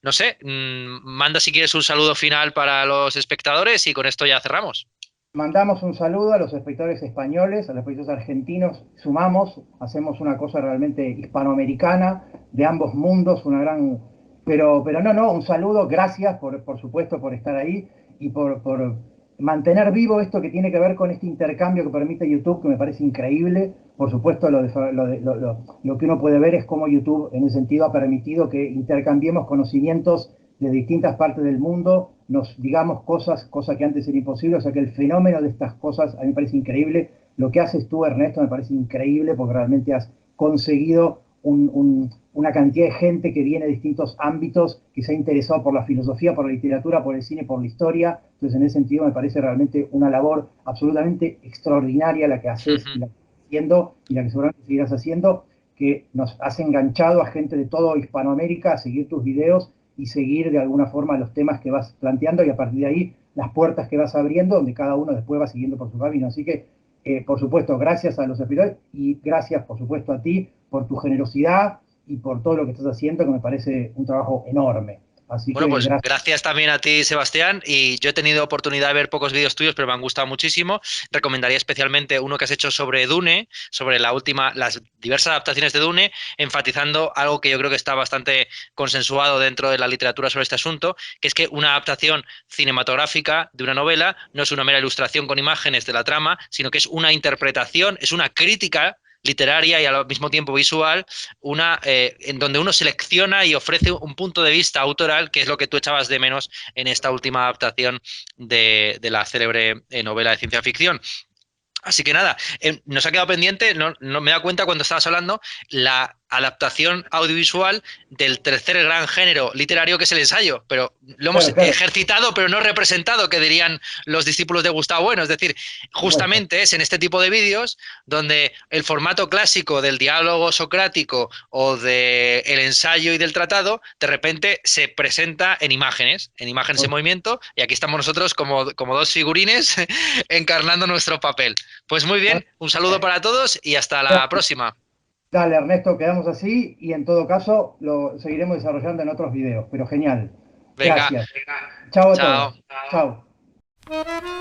No sé, manda si quieres un saludo final para los espectadores y con esto ya cerramos. Mandamos un saludo a los espectadores españoles, a los espectadores argentinos, sumamos, hacemos una cosa realmente hispanoamericana, de ambos mundos, una gran... Pero no, un saludo, gracias por supuesto por estar ahí y por mantener vivo esto que tiene que ver con este intercambio que permite YouTube, que me parece increíble. Por supuesto, lo que uno puede ver es cómo YouTube en ese sentido ha permitido que intercambiemos conocimientos de distintas partes del mundo, nos digamos cosas que antes era imposible, o sea que el fenómeno de estas cosas a mí me parece increíble. Lo que haces tú, Ernesto, me parece increíble porque realmente has conseguido una cantidad de gente que viene de distintos ámbitos, que se ha interesado por la filosofía, por la literatura, por el cine, por la historia. Entonces, en ese sentido, me parece realmente una labor absolutamente extraordinaria la que haces y la que estás haciendo y la que seguramente seguirás haciendo, que nos has enganchado a gente de todo Hispanoamérica a seguir tus videos y seguir de alguna forma los temas que vas planteando y a partir de ahí las puertas que vas abriendo, donde cada uno después va siguiendo por su camino. Así que, por supuesto, gracias a los espectadores y gracias, por supuesto, a ti por tu generosidad y por todo lo que estás haciendo, que me parece un trabajo enorme. Así Bueno, que pues gracias. gracias también a ti, Sebastián. Y yo he tenido oportunidad de ver pocos vídeos tuyos, pero me han gustado muchísimo. Recomendaría especialmente uno que has hecho sobre Dune, sobre las diversas adaptaciones de Dune, enfatizando algo que yo creo que está bastante consensuado dentro de la literatura sobre este asunto, que es que una adaptación cinematográfica de una novela no es una mera ilustración con imágenes de la trama, sino que es una interpretación, es una crítica literaria y al mismo tiempo visual, en donde uno selecciona y ofrece un punto de vista autoral, que es lo que tú echabas de menos en esta última adaptación de la célebre novela de ciencia ficción. Así que nada, nos ha quedado pendiente, no me da cuenta cuando estabas hablando, la adaptación audiovisual del tercer gran género literario que es el ensayo, pero lo hemos Claro, claro, ejercitado pero no representado, que dirían los discípulos de Gustavo Bueno, es decir, por supuesto. justamente es en este tipo de vídeos donde el formato clásico del diálogo socrático o del ensayo y del tratado de repente se presenta en imágenes en movimiento, y aquí estamos nosotros como dos figurines encarnando nuestro papel. Pues muy bien, un saludo para todos y hasta la próxima. Dale, Ernesto, quedamos así y en todo caso lo seguiremos desarrollando en otros videos, pero genial. Venga, Gracias. Chao a chao. todos. Chao.